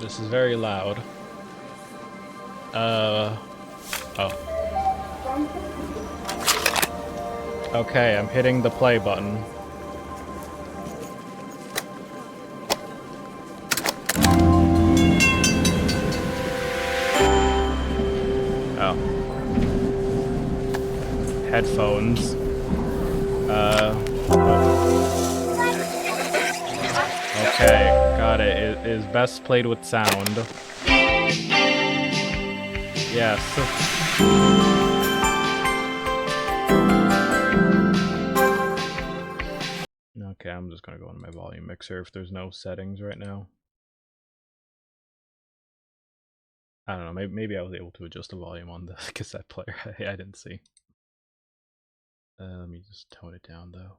This is very loud. Oh. Okay, I'm hitting the play button. Oh. Headphones. Okay, got it. It is best played with sound. Yes. Okay, I'm just gonna go into my volume mixer if there's no settings right now. I don't know, maybe I was able to adjust the volume on the cassette player. I didn't see. Let me just tone it down though.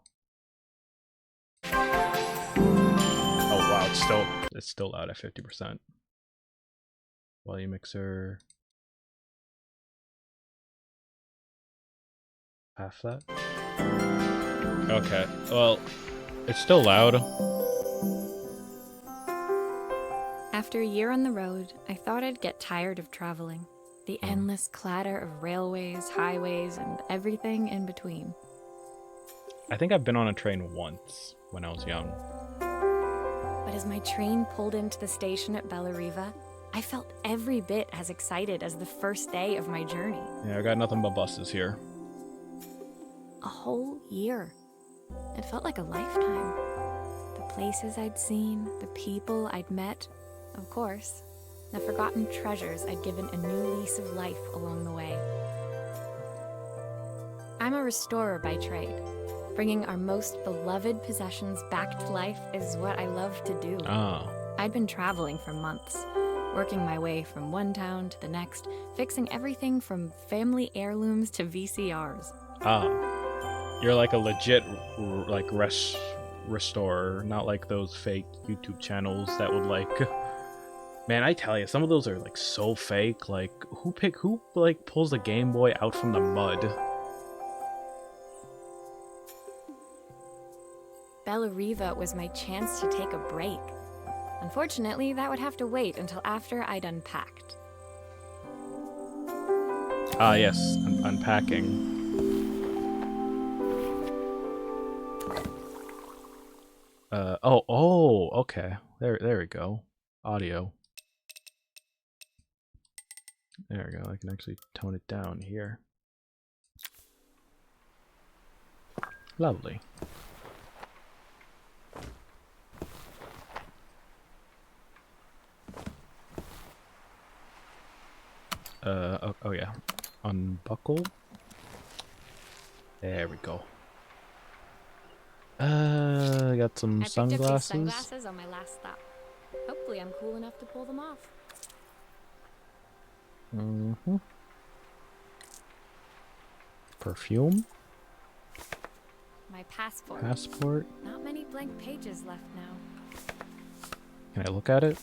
Oh wow, it's still loud at 50%. Volume mixer. Half that. Okay, well, it's still loud. After a year on the road, I thought I'd get tired of traveling. The endless clatter of railways, highways, and everything in between. I think I've been on a train once when I was young. But as my train pulled into the station at Bellariva, I felt every bit as excited as the first day of my journey. Yeah, I got nothing but buses here. A whole year. It felt like a lifetime. The places I'd seen, the people I'd met, of course, the forgotten treasures I'd given a new lease of life along the way. I'm a restorer by trade. Bringing our most beloved possessions back to life is what I love to do. I'd been traveling for months, working my way from one town to the next, fixing everything from family heirlooms to VCRs. You're like a legit restorer, not like those fake YouTube channels that would like. Man, I tell you, some of those are like so fake. Like, who pulls the Game Boy out from the mud? Bellariva was my chance to take a break. Unfortunately, that would have to wait until after I'd unpacked. Ah, yes, unpacking. Okay. There we go. Audio. There we go. I can actually tone it down here. Lovely. Oh yeah. Unbuckle. There we go. I got some sunglasses. I picked up these sunglasses on my last stop. Hopefully I'm cool enough to pull them off. Perfume. My passport. Passport. Not many blank pages left now. Can I look at it?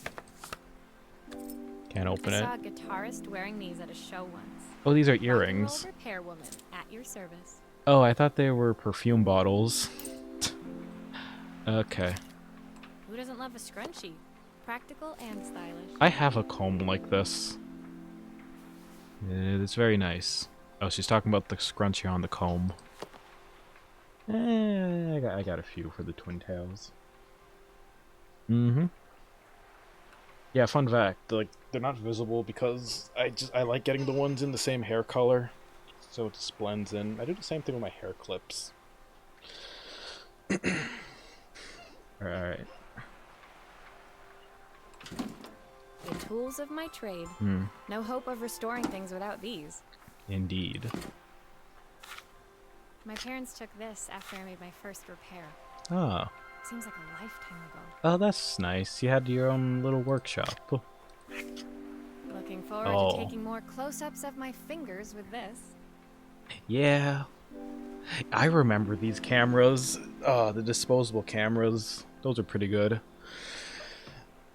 Can't open it. I saw a guitarist wearing these at a show once. Oh, these are earrings. Rock and roll repair woman at your service. Oh, I thought they were perfume bottles. Okay. Who doesn't love a scrunchie? Practical and stylish. I have a comb like this. It's very nice. Oh, she's talking about the scrunchie on the comb. I got a few for the twin tails. Yeah, fun fact, like they're not visible because I like getting the ones in the same hair color, so it just blends in. I do the same thing with my hair clips. All right. The tools of my trade. No hope of restoring things without these. Indeed. My parents took this after I made my first repair. Ah. Seems like a lifetime ago. Oh, that's nice. You had your own little workshop. Looking forward to taking more close-ups of my fingers with this. Yeah. I remember these cameras. The disposable cameras. Those are pretty good.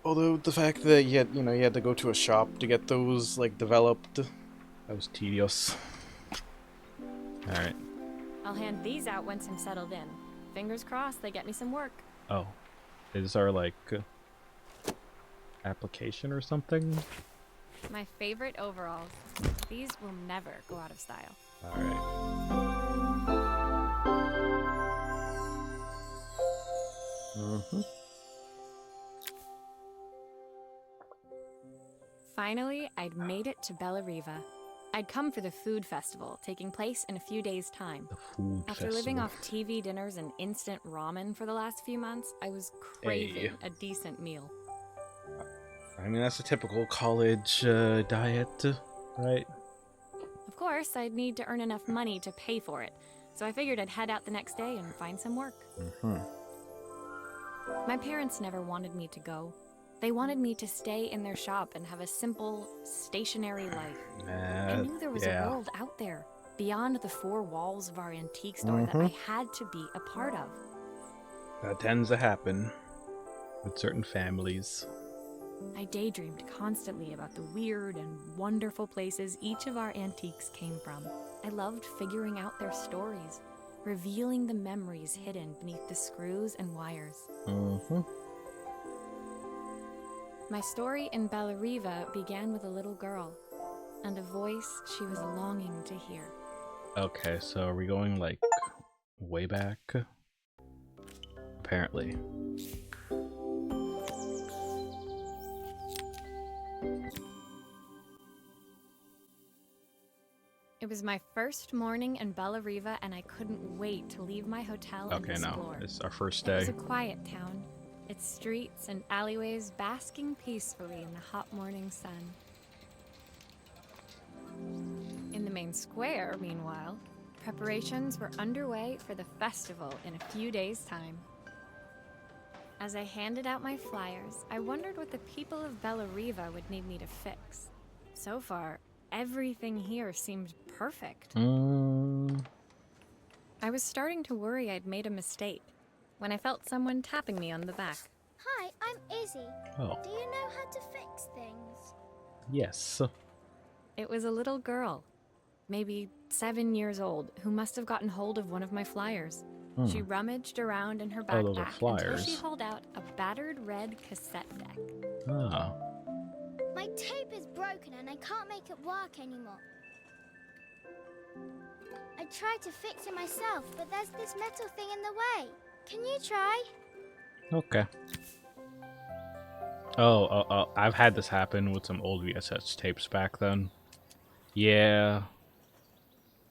Although the fact that you had to go to a shop to get those like developed, that was tedious. All right. I'll hand these out once I'm settled in. Fingers crossed they get me some work. Oh, these are like application or something. My favorite overalls. These will never go out of style. Alright. Finally, I'd made it to Bella Riva. I'd come for the food festival, taking place in a few days' time. The food After festival. living off TV dinners and instant ramen for the last few months, I was craving a decent meal. I mean, that's a typical college diet, right? Of course, I'd need to earn enough money to pay for it, so I figured I'd head out the next day and find some work. My parents never wanted me to go. They wanted me to stay in their shop and have a simple, stationary life. I knew there was a world out there, beyond the four walls of our antique store, that I had to be a part of. That tends to happen with certain families. I daydreamed constantly about the weird and wonderful places each of our antiques came from. I loved figuring out their stories, revealing the memories hidden beneath the screws and wires. My story in Bella Riva began with a little girl, and a voice she was longing to hear. Okay, so are we going, like, way back? Apparently. It was my first morning in Bella Riva, and I couldn't wait to leave my hotel and explore. It's our first day. It was a quiet town, its streets and alleyways basking peacefully in the hot morning sun. In the main square, meanwhile, preparations were underway for the festival in a few days' time. As I handed out my flyers, I wondered what the people of Bella Riva would need me to fix. So far, everything here seemed perfect. I was starting to worry I'd made a mistake when I felt someone tapping me on the back. Hi, I'm Izzy. Oh. Do you know how to fix things? Yes. It was a little girl, maybe 7 years old, who must have gotten hold of one of my flyers. She rummaged around in her backpack until she hauled out a battered red cassette deck. My tape is broken and I can't make it work anymore. I tried to fix it myself, but there's this metal thing in the way. Can you try? Okay. Oh, I've had this happen with some old VSS tapes back then. Yeah.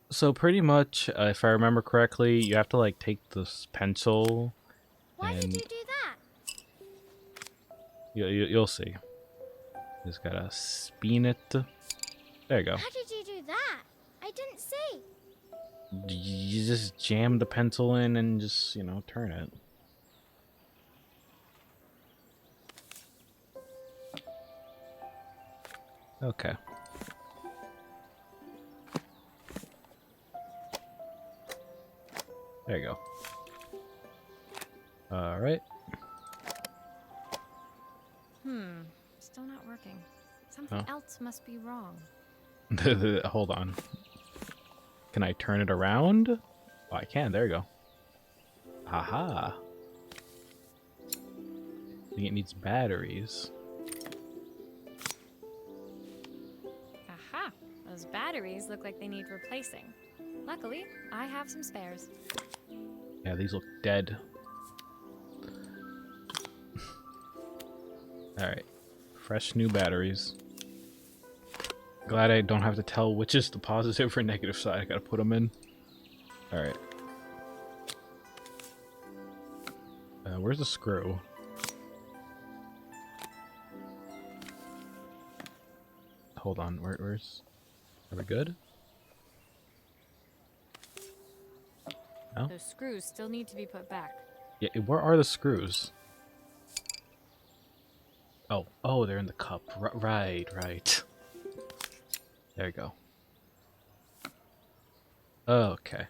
So pretty much, if I remember correctly, you have to, like, take this pencil. Why did you do that? You'll see. Just gotta spin it. There you go. How did you do that? I didn't see. You just jam the pencil in and just, turn it. Okay. There you go. Alright. Still not working. Something else must be wrong. Hold on. Can I turn it around? Oh, I can. There you go. Aha. I think it needs batteries. Aha! Those batteries look like they need replacing. Luckily, I have some spares. Yeah, these look dead. Alright. Fresh new batteries. Glad I don't have to tell which is the positive or negative side. I gotta put them in. Alright. Where's the screw? Hold on. Where's... Are we good? No? Those screws still need to be put back. Yeah, where are the screws? Oh, they're in the cup. Right. There you go. Okay.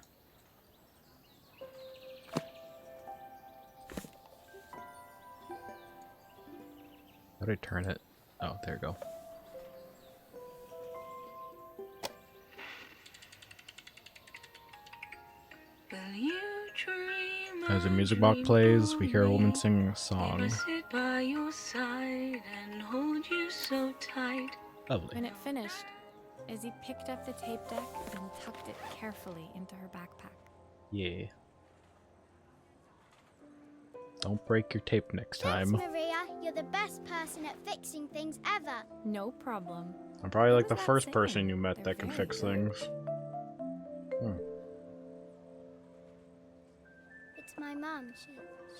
How do I turn it? Oh, there you go. As the music box plays, we hear a woman singing a song. by your side and hold you so tight. Lovely. When it finished, Izzy picked up the tape deck and tucked it carefully into her backpack. Yeah. Don't break your tape next time. Thanks, Maria. You're the best person at fixing things ever. No problem. I'm probably like What the was that first saying? person you met They're that can very fix good. things. It's my mum.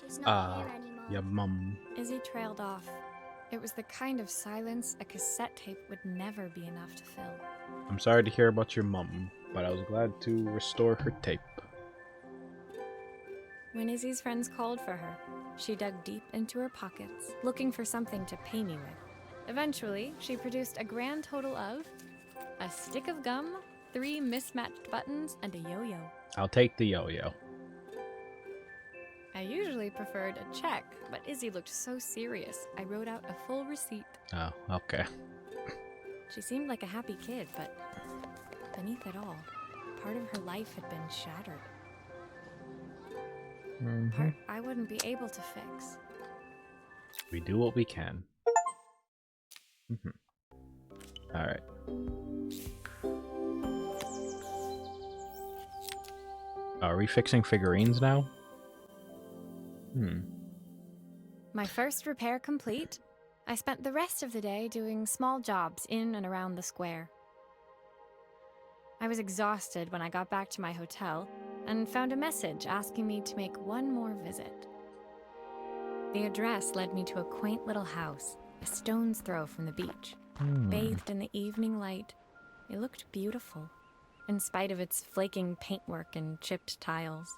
She's not here anymore. Your mum. Izzy trailed off. It was the kind of silence a cassette tape would never be enough to fill. I'm sorry to hear about your mum, but I was glad to restore her tape. When Izzy's friends called for her, she dug deep into her pockets, looking for something to pay me with. Eventually, she produced a grand total of a stick of gum, 3 mismatched buttons, and a yo-yo. I'll take the yo-yo. I usually preferred a check, but Izzy looked so serious, I wrote out a full receipt. Oh, okay. She seemed like a happy kid, but beneath it all, part of her life had been shattered. Part I wouldn't be able to fix. We do what we can. Alright. Are we fixing figurines now? My first repair complete, I spent the rest of the day doing small jobs in and around the square. I was exhausted when I got back to my hotel and found a message asking me to make one more visit. The address led me to a quaint little house, a stone's throw from the beach. Bathed in the evening light, it looked beautiful, in spite of its flaking paintwork and chipped tiles.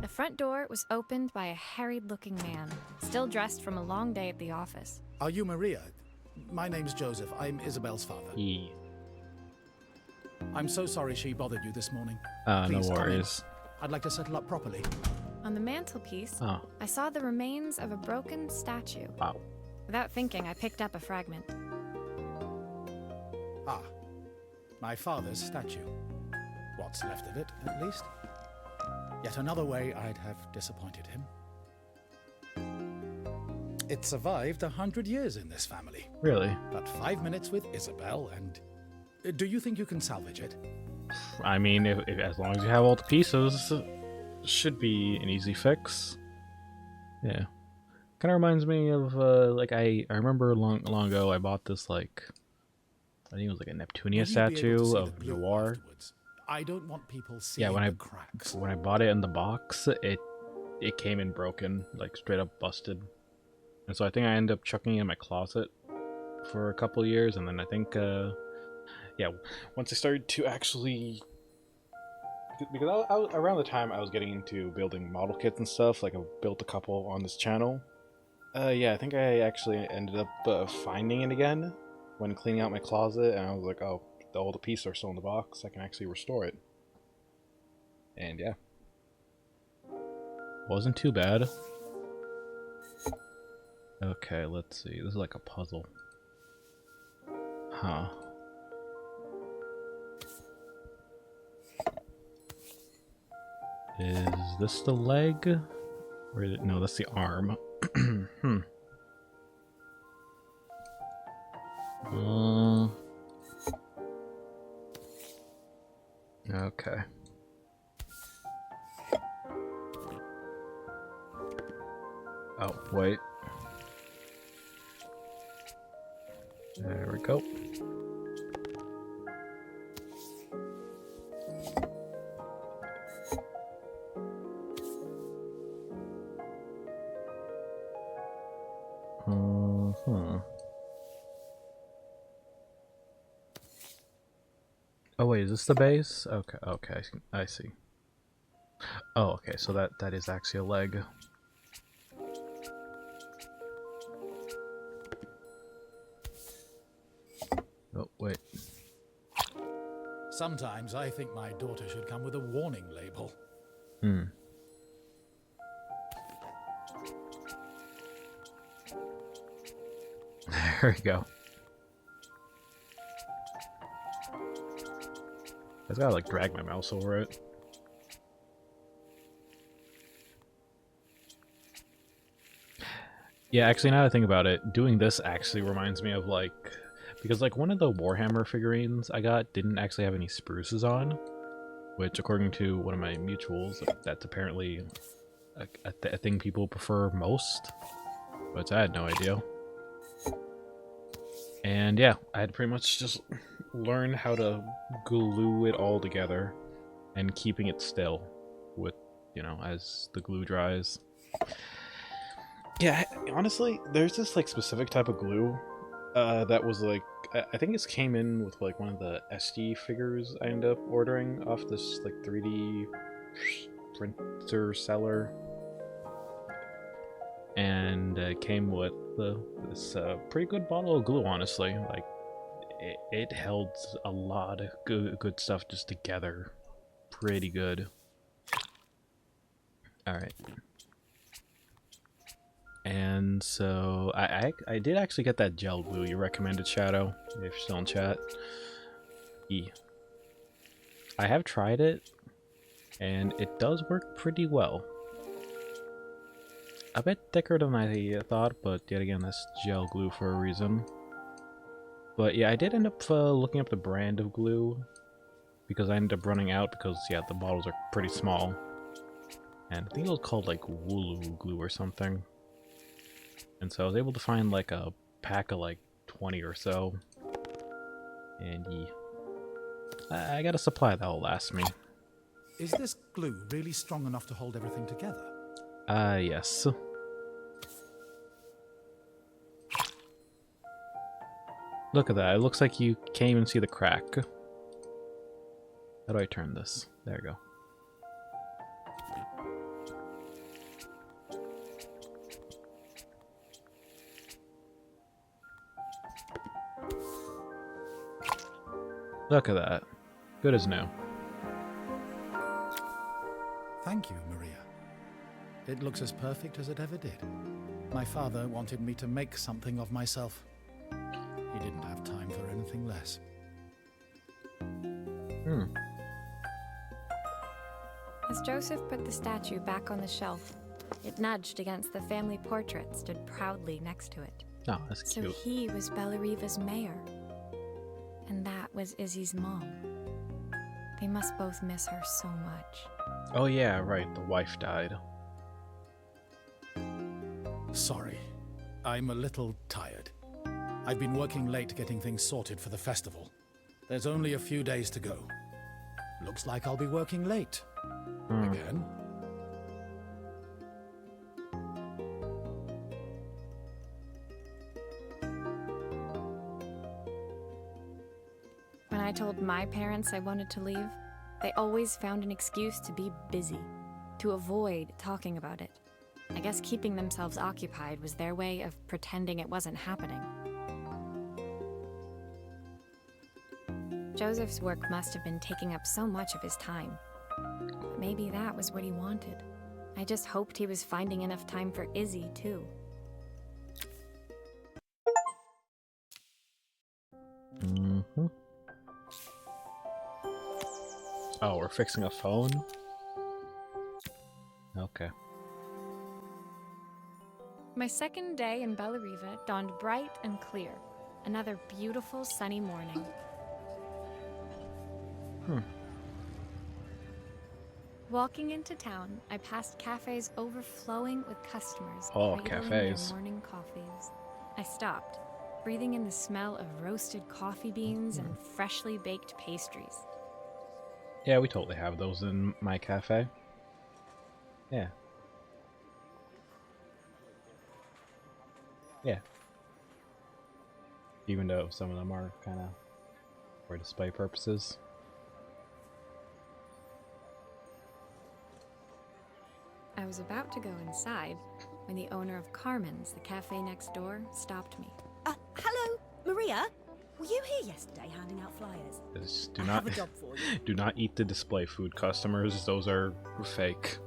The front door was opened by a harried-looking man, still dressed from a long day at the office. Are you Maria? My name's Joseph. I'm Isabel's father. Yeah. I'm so sorry she bothered you this morning. No Please, come in. worries. I'd like to settle up properly. On the mantelpiece, Oh, I saw the remains of a broken statue. wow. Without thinking, I picked up a fragment. Ah, my father's statue. What's left of it, at least. Yet another way I'd have disappointed him. It survived 100 years in this family. Really? But 5 minutes with Isabel and... Do you think you can salvage it? I mean, if as long as you have all the pieces, should be an easy fix. Yeah. Kind of reminds me of, like, I remember long ago I bought this, like, I think it was like a Neptunia Will you be able to statue see of the blue Noir. afterwards? I don't want people seeing Yeah, when the cracks. I bought it in the box, it came in broken, like straight up busted. And so I think I ended up chucking it in my closet for a couple years, and then I think, yeah, once I started to actually, because I was, around the time I was getting into building model kits and stuff, like I've built a couple on this channel. Yeah, I think I actually ended up finding it again when cleaning out my closet, and I was like, oh, all the pieces are still in the box, I can actually restore it. And yeah. Wasn't too bad. Okay, let's see. This is like a puzzle. Huh. Is this the leg? Or is it, no, that's the arm. Okay. Oh, wait. There we go. Oh wait, is this the base? Okay, okay, I see. Oh, okay, so that is actually a leg. Oh, wait. Sometimes I think my daughter should come with a warning label. There we go. I just gotta like drag my mouse over it. Yeah, actually, now that I think about it, doing this actually reminds me of, like... Because, like, one of the Warhammer figurines I got didn't actually have any spruces on. Which, according to one of my mutuals, that's apparently a thing people prefer most. But I had no idea. And yeah, I had to pretty much just learn how to glue it all together and keeping it still with, you know, as the glue dries. Yeah, honestly, there's this like specific type of glue that was like, I think this came in with like one of the SD figures I ended up ordering off this like 3D printer seller. And it came with this pretty good bottle of glue, honestly. Like, it held a lot of good stuff just together. Pretty good. Alright. And so, I did actually get that gel glue you recommended, Shadow, if you're still in chat. I have tried it, and it does work pretty well. A bit thicker than I thought, but yet again, that's gel glue for a reason. But yeah, I did end up looking up the brand of glue, because I ended up running out because, yeah, the bottles are pretty small. And I think it was called, like, Wooloo glue or something. And so I was able to find, like, a pack of, like, 20 or so. And yeah, I got a supply that'll last me. Is this glue really strong enough to hold everything together? Yes. Look at that. It looks like you can't even see the crack. How do I turn this? There we go. Look at that. Good as new. Thank you, Maria. It looks as perfect as it ever did. My father wanted me to make something of myself. He didn't have time for anything less. As Joseph put the statue back on the shelf, it nudged against the family portrait stood proudly next to it. Oh, that's cute. So he was Bellariva's mayor. And that was Izzy's mom. They must both miss her so much. Oh yeah, right. The wife died. Sorry. I'm a little tired. I've been working late getting things sorted for the festival. There's only a few days to go. Looks like I'll be working late. Again. When I told my parents I wanted to leave, they always found an excuse to be busy, to avoid talking about it. I guess keeping themselves occupied was their way of pretending it wasn't happening. Joseph's work must have been taking up so much of his time. But maybe that was what he wanted. I just hoped he was finding enough time for Izzy, too. Oh, we're fixing a phone? Okay. My second day in Bellariva dawned bright and clear. Another beautiful sunny morning. Walking into town, I passed cafes overflowing with customers cradling cafes. their morning coffees. I stopped, breathing in the smell of roasted coffee beans and freshly baked pastries. Yeah, we totally have those in my cafe. Yeah. Yeah. Even though some of them are kind of for display purposes. I was about to go inside when the owner of Carmen's, the cafe next door, stopped me. Hello, Maria? Were you here yesterday handing out flyers? Just I have a job for you. do not eat the display food, customers. Those are fake.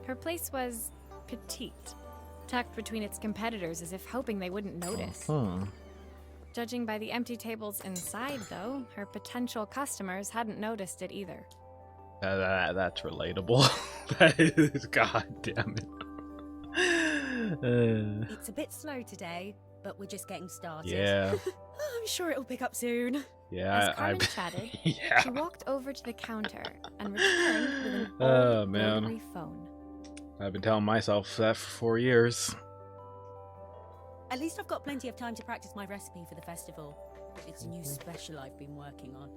Her place was petite, tucked between its competitors as if hoping they wouldn't notice. Judging by the empty tables inside, though, her potential customers hadn't noticed it either. That's relatable. That is, god damn it. It's a bit slow today, but we're just getting started. Yeah. I'm sure it'll pick up soon. Yeah, As Carmen chatted, yeah. she walked over to the counter and returned with an Oh, old man. rotary phone. I've been telling myself that for 4 years. At least I've got plenty of time to practice my recipe for the festival. It's a new special I've been working on.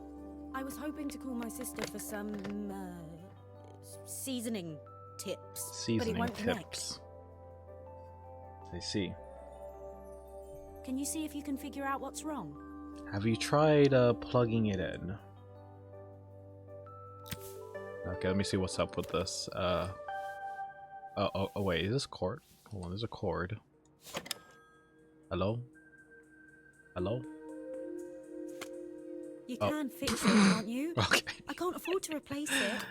I was hoping to call my sister for some seasoning tips, but it Seasoning won't connect. tips. I see. Can you see if you can figure out what's wrong? Have you tried plugging it in? Okay, let me see what's up with this. Oh, wait, is this cord? Hold on, there's a cord. Hello? Hello? You can fix it, can't you? Okay. I can't afford to replace it.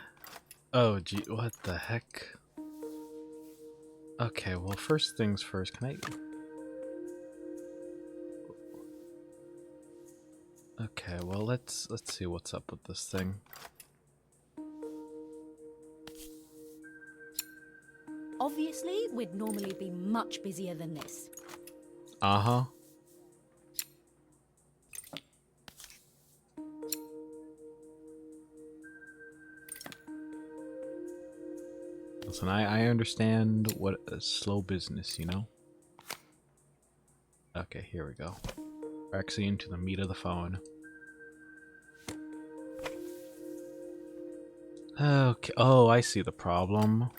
Oh, gee, what the heck? Okay, well, first things first, can I... Okay, well, let's see what's up with this thing. Obviously, we'd normally be much busier than this. Uh-huh. Listen, I understand what a slow business, you know? Okay, here we go. We're actually into the meat of the phone. Okay, oh, I see the problem.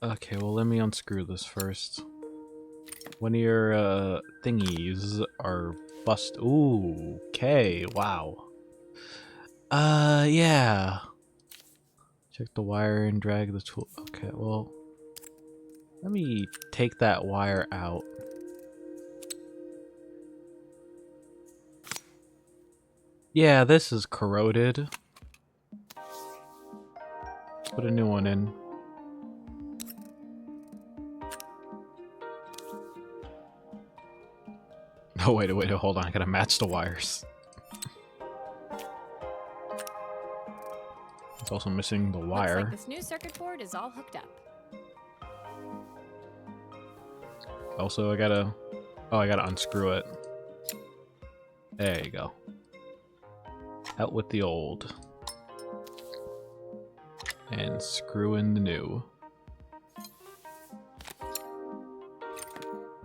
Okay, well, let me unscrew this first. One of your, thingies are bust- Ooh, okay, wow. Yeah. Check the wire and drag the tool. Okay, well, let me take that wire out. Yeah, this is corroded. Put a new one in. Oh, wait, hold on. I gotta match the wires. It's also missing the wire. Looks like this new circuit board is all hooked up. Also, I gotta unscrew it. There you go. Out with the old. And screw in the new.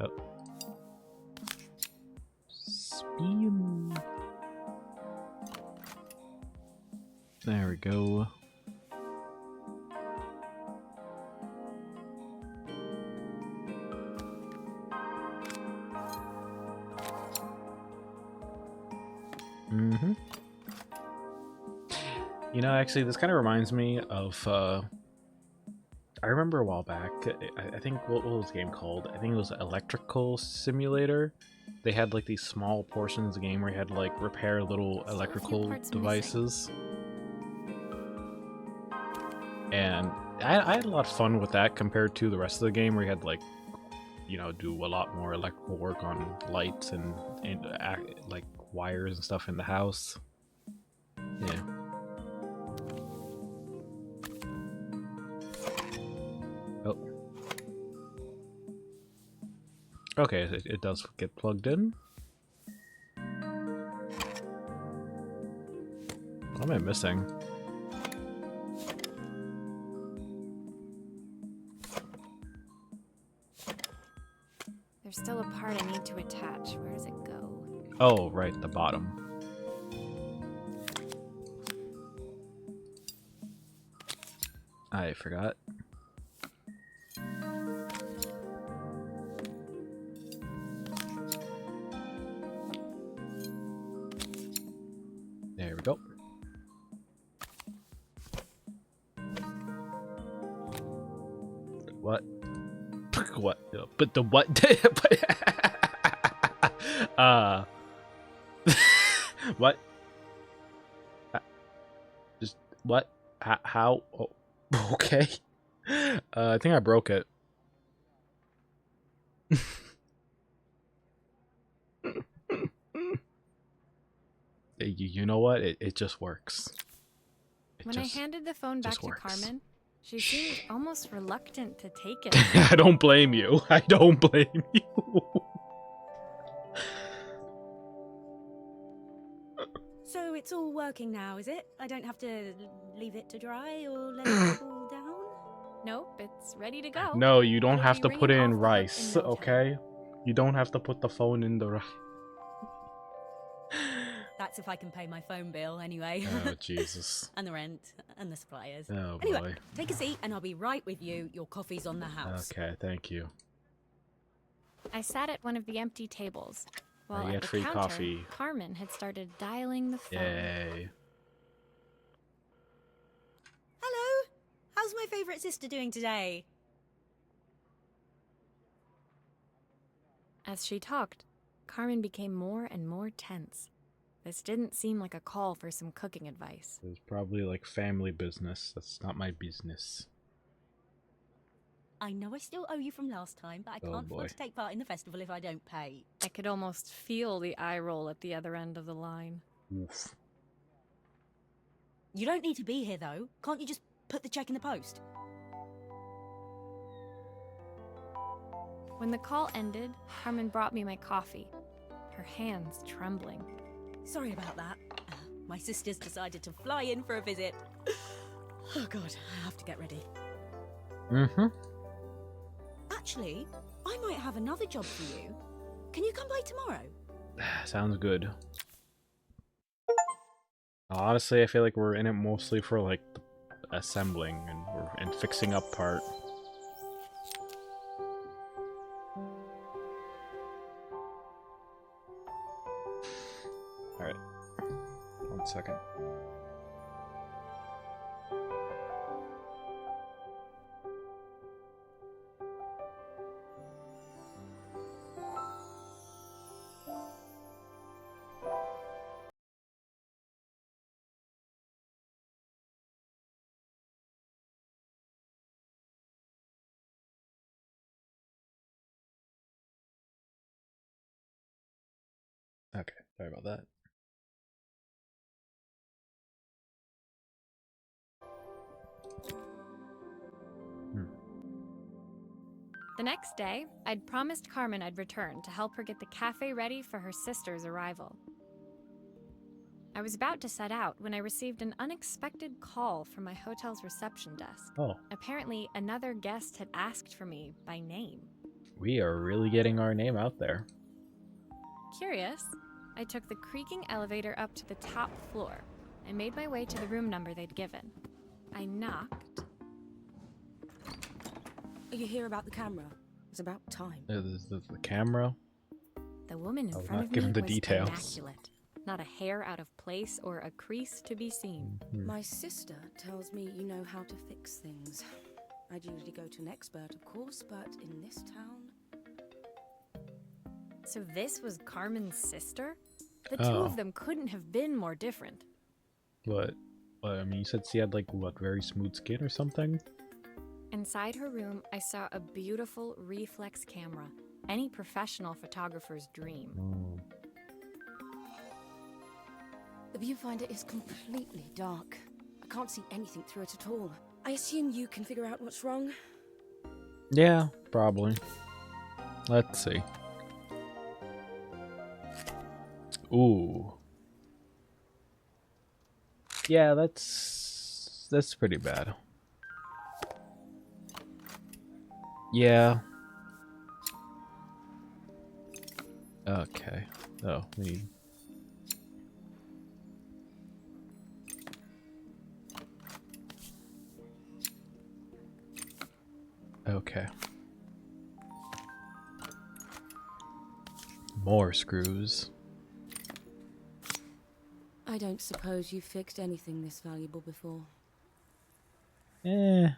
Oh. Spin. There we go. Mm-hmm. You know, actually, this kind of reminds me of, I remember a while back, I think, what was the game called? I think it was Electrical Simulator. They had, like, these small portions of the game where you had to, like, repair little electrical devices. And I had a lot of fun with that compared to the rest of the game where you had, like, you know, do a lot more electrical work on lights and like, wires and stuff in the house. Yeah. Oh. Okay, it does get plugged in. What am I missing? There's still a part I need to attach. Where does it go? Oh, right, the bottom. I forgot. There we go. What? What? But the what? What? Just what? How? Oh, okay. I think I broke it. You know what? It just works. When I handed the phone back to Carmen, She seemed almost reluctant to take it. I don't blame you. I don't blame you. So it's all working now, is it? I don't have to leave it to dry or let it cool down? Nope, it's ready to go. No, you don't It'll have be to put it ringing in off the hook rice, in no time. okay? You don't have to put the phone in the rice. That's if I can pay my phone bill anyway. Oh, Jesus. And the rent and the suppliers. Oh, Anyway, boy. take a seat and I'll be right with you. Your coffee's on the house. Okay, thank you. I sat at one of the empty tables, while you at get the free counter, coffee. Carmen had started dialing the phone. Yay. Hello! How's my favourite sister doing today? As she talked, Carmen became more and more tense. This didn't seem like a call for some cooking advice. It's probably like family business. That's not my business. I know I still owe you from last time, but I Oh, can't boy. afford to take part in the festival if I don't pay. I could almost feel the eye roll at the other end of the line. Oof. You don't need to be here, though. Can't you just put the check in the post? When the call ended, Carmen brought me my coffee, her hands trembling. Sorry about that. My sister's decided to fly in for a visit. Oh god, I have to get ready. Mm-hmm. Actually, I might have another job for you. Can you come by tomorrow? Sounds good. Honestly, I feel like we're in it mostly for like the assembling and fixing up part. Alright. 1 second. Okay, sorry about that. The next day, I'd promised Carmen I'd return to help her get the cafe ready for her sister's arrival. I was about to set out when I received an unexpected call from my hotel's reception desk. Oh, Apparently, another guest had asked for me by name. we are really getting our name out there. Curious, I took the creaking elevator up to the top floor and made my way to the room number they'd given. I knocked. Are you here about the camera? It's about time. The camera. The woman in I was front not of me given the was details. immaculate. Not a hair out of place or a crease to be seen. My sister tells me you know how to fix things. I'd usually go to an expert, of course, but in this town... So this was Carmen's sister? The two Oh. of them couldn't have been more different. What? I mean, you said she had like what, very smooth skin or something? Inside her room, I saw a beautiful reflex camera. Any professional photographer's dream. Oh. The viewfinder is completely dark. I can't see anything through it at all. I assume you can figure out what's wrong? Yeah, probably. Let's see. Ooh. Yeah, that's pretty bad. Yeah. Okay. Oh, we need... Okay. More screws. I don't suppose you've fixed anything this valuable before. Eh.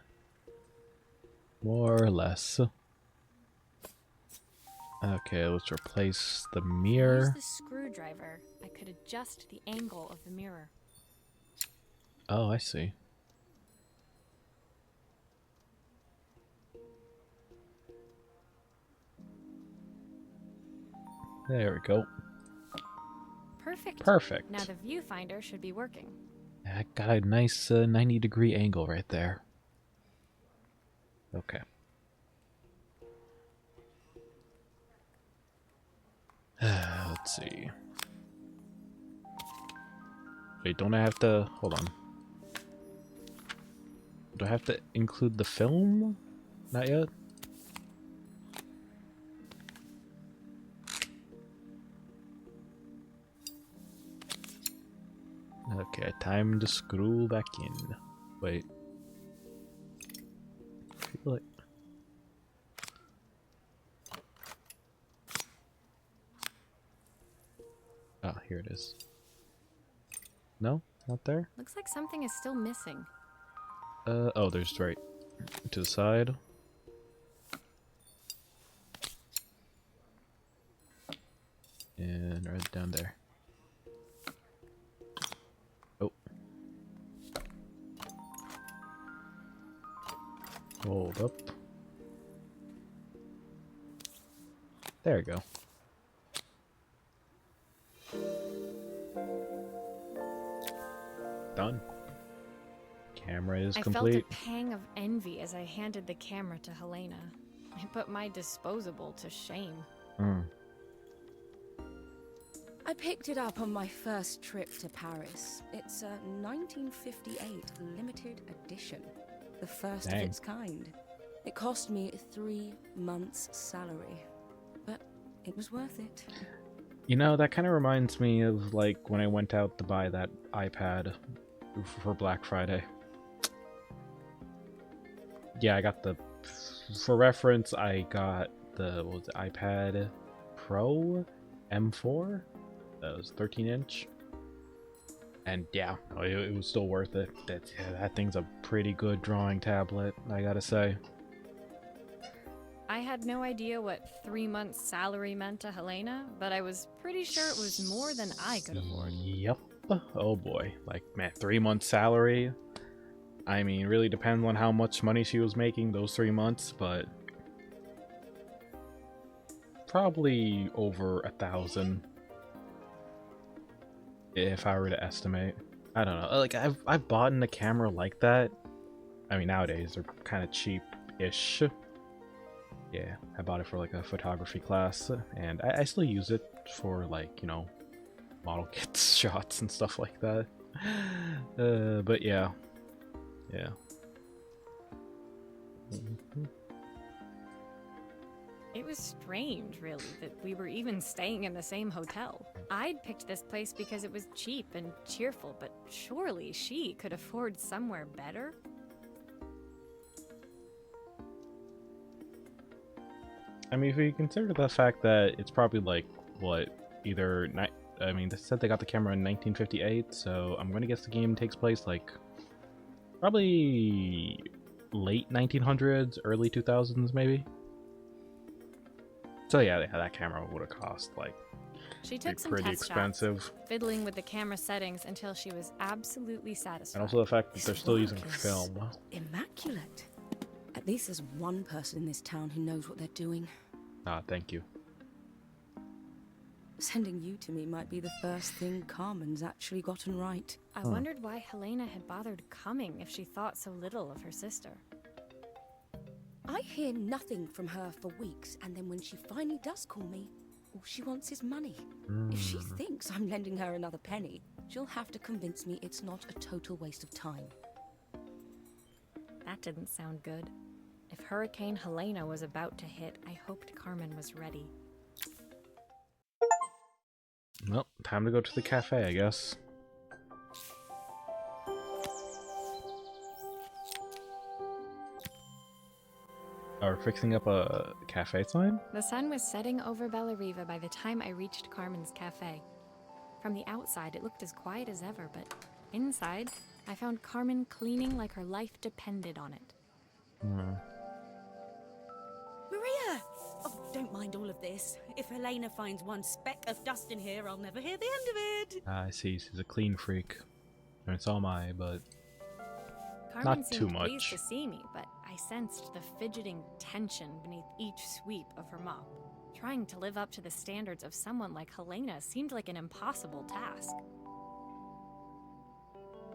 More or less. Okay, let's replace the Use mirror. the screwdriver. I could adjust the angle of the mirror. Oh, I see. There we go. Perfect. Perfect. Now the viewfinder should be working. I got a nice 90-degree angle right there. Okay. Let's see. Wait, don't I have to... Hold on. Do I have to include the film? Not yet? Okay, time to scroll back in. Wait. I feel like... Ah, here it is. No? Not there? Looks like something is still missing. Oh, there's right to the side. And right down there. Oh. Hold up. There we go. Done. Camera is complete. I felt a pang of envy as I handed the camera to Helena. I put my disposable to shame. I picked it up on my first trip to Paris. It's a 1958 limited edition. The first of its kind. It cost me 3 months' salary. But it was worth it. You know, that kind of reminds me of like when I went out to buy that iPad for Black Friday. Yeah, I got the... For reference, I got the, what was it, iPad Pro M4? That was 13-inch. And yeah, it was still worth it. That thing's a pretty good drawing tablet, I gotta say. I had no idea what 3 months' salary meant to Helena, but I was pretty sure it was more than I could afford. Yep. Oh boy. Like, man, 3 months' salary? I mean, really depends on how much money she was making those 3 months, but... probably over 1,000. If I were to estimate. I don't know. Like, I've bought in a camera like that. I mean, nowadays they're kind of cheap-ish. Yeah, I bought it for like a photography class, and I still use it for like, you know, model kits, shots, and stuff like that. But yeah. Yeah. It was strange, really, that we were even staying in the same hotel. I'd picked this place because it was cheap and cheerful, but surely she could afford somewhere better? I mean, if you consider the fact that it's probably like, what, either... I mean, they said they got the camera in 1958, so I'm going to guess the game takes place like... probably late 1900s, early 2000s, maybe? So yeah, that camera would have cost like She took some pretty test expensive. shots, fiddling with the camera settings until she was absolutely satisfied. And also the fact that This they're still work using is film. Immaculate. At least there's one person in this town who knows what they're doing. Ah, thank you. Sending you to me might be the first thing Carmen's actually gotten right. I wondered why Helena had bothered coming if she thought so little of her sister. I hear nothing from her for weeks, and then when she finally does call me, all she wants is money. If she thinks I'm lending her another penny, she'll have to convince me it's not a total waste of time. That didn't sound good. If Hurricane Helena was about to hit, I hoped Carmen was ready. Well, time to go to the cafe, I guess. Are we fixing up a cafe sign? The sun was setting over Bellariva by the time I reached Carmen's cafe. From the outside, it looked as quiet as ever, but inside, I found Carmen cleaning like her life depended on it. Maria! Oh, don't mind all of this. If Helena finds one speck of dust in here, I'll never hear the end of it. I see, she's a clean freak. I mean, so am I, but Carmen not seemed too pleased much. to see me, but I sensed the fidgeting tension beneath each sweep of her mop. Trying to live up to the standards of someone like Helena seemed like an impossible task.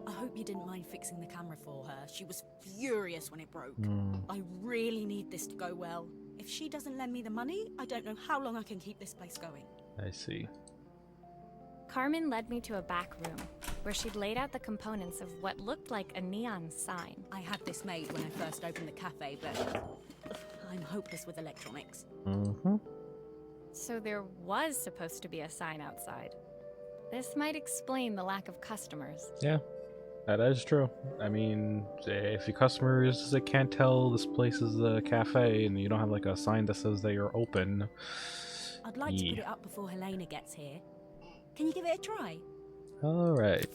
I hope you didn't mind fixing the camera for her. She was furious when it broke. I really need this to go well. If she doesn't lend me the money, I don't know how long I can keep this place going. I see. Carmen led me to a back room, where she'd laid out the components of what looked like a neon sign. I had this made when I first opened the cafe, but I'm hopeless with electronics. So there was supposed to be a sign outside. This might explain the lack of customers. Yeah, that is true. I mean, if your customers can't tell this place is a cafe and you don't have like a sign that says that you're open. I'd like to put it up before Helena gets here. Can you give it a try? Alright.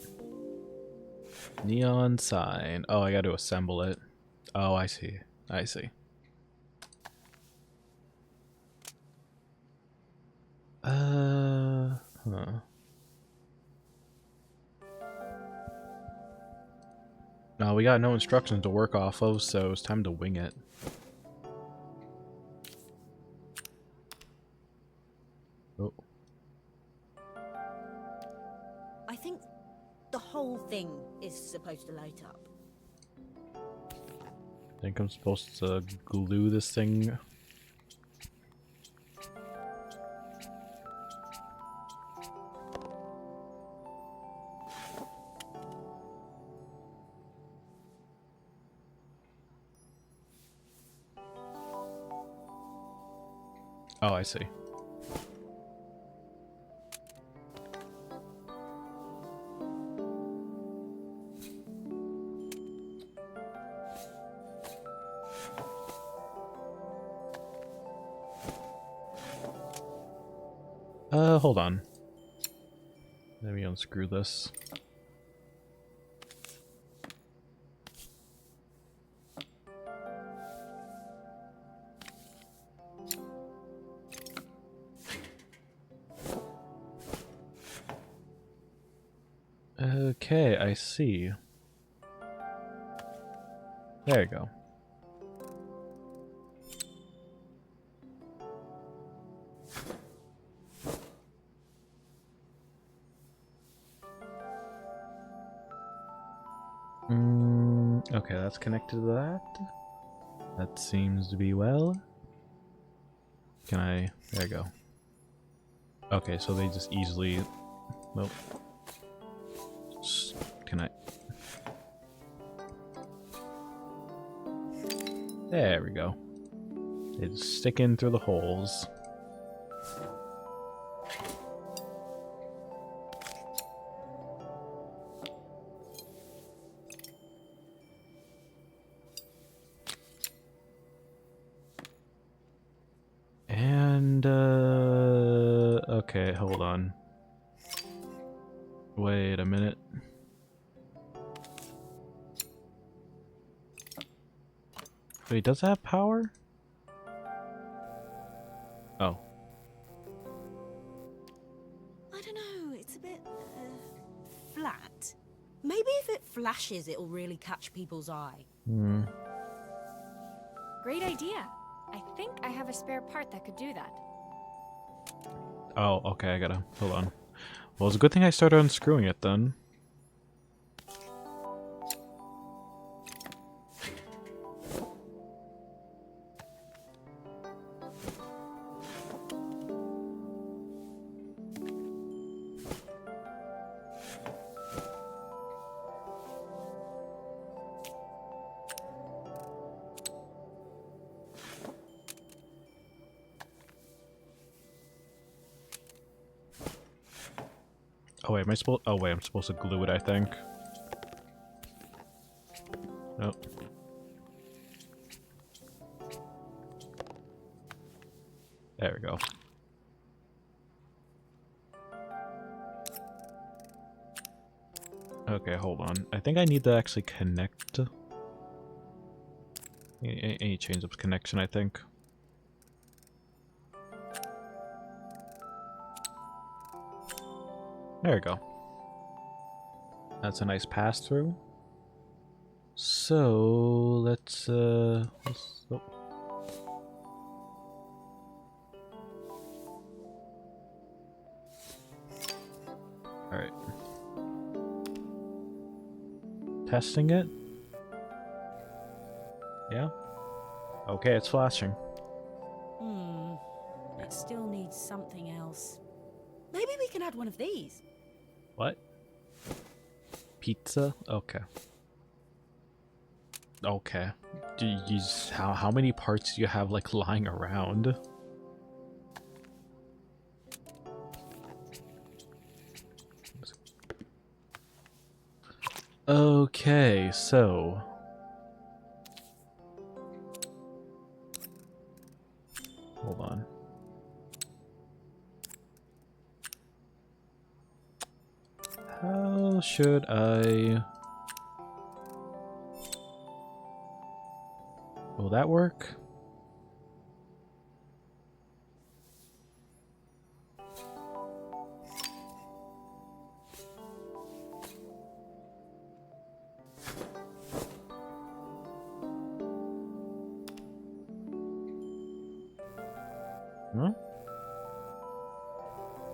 Neon sign. Oh, I gotta assemble it. Oh, I see. I see. Huh. No, we got no instructions to work off of, so it's time to wing it. Oh. I think the whole thing is supposed to light up. I think I'm supposed to glue this thing. Oh, I see. Hold on. Let me unscrew this. Okay, I see. There you go. Okay, that's connected to that. That seems to be well. Can I... There you go. Okay, so they just easily... Nope. Can I... There we go. They just stick in through the holes. And, okay, hold on. Wait a minute. Wait, does that have power? Oh. I don't know, it's a bit flat. Maybe if it flashes, it'll really catch people's eye. Great idea. I think I have a spare part that could do that. Oh, okay, I gotta... Hold on. Well, it's a good thing I started unscrewing it then. Oh wait, am I supposed? Oh wait, I'm supposed to glue it, I think. Nope. There we go. Okay, hold on. I think I need to actually connect. Any change of connection, I think. There we go. That's a nice pass-through. So, let's oh. Alright. Testing it? Yeah? Okay, it's flashing. It still needs something else. Maybe we can add one of these. What? Pizza? Okay. Okay. How many parts do you have, like, lying around? Okay, so... Hold on. How should I... Will that work? Huh?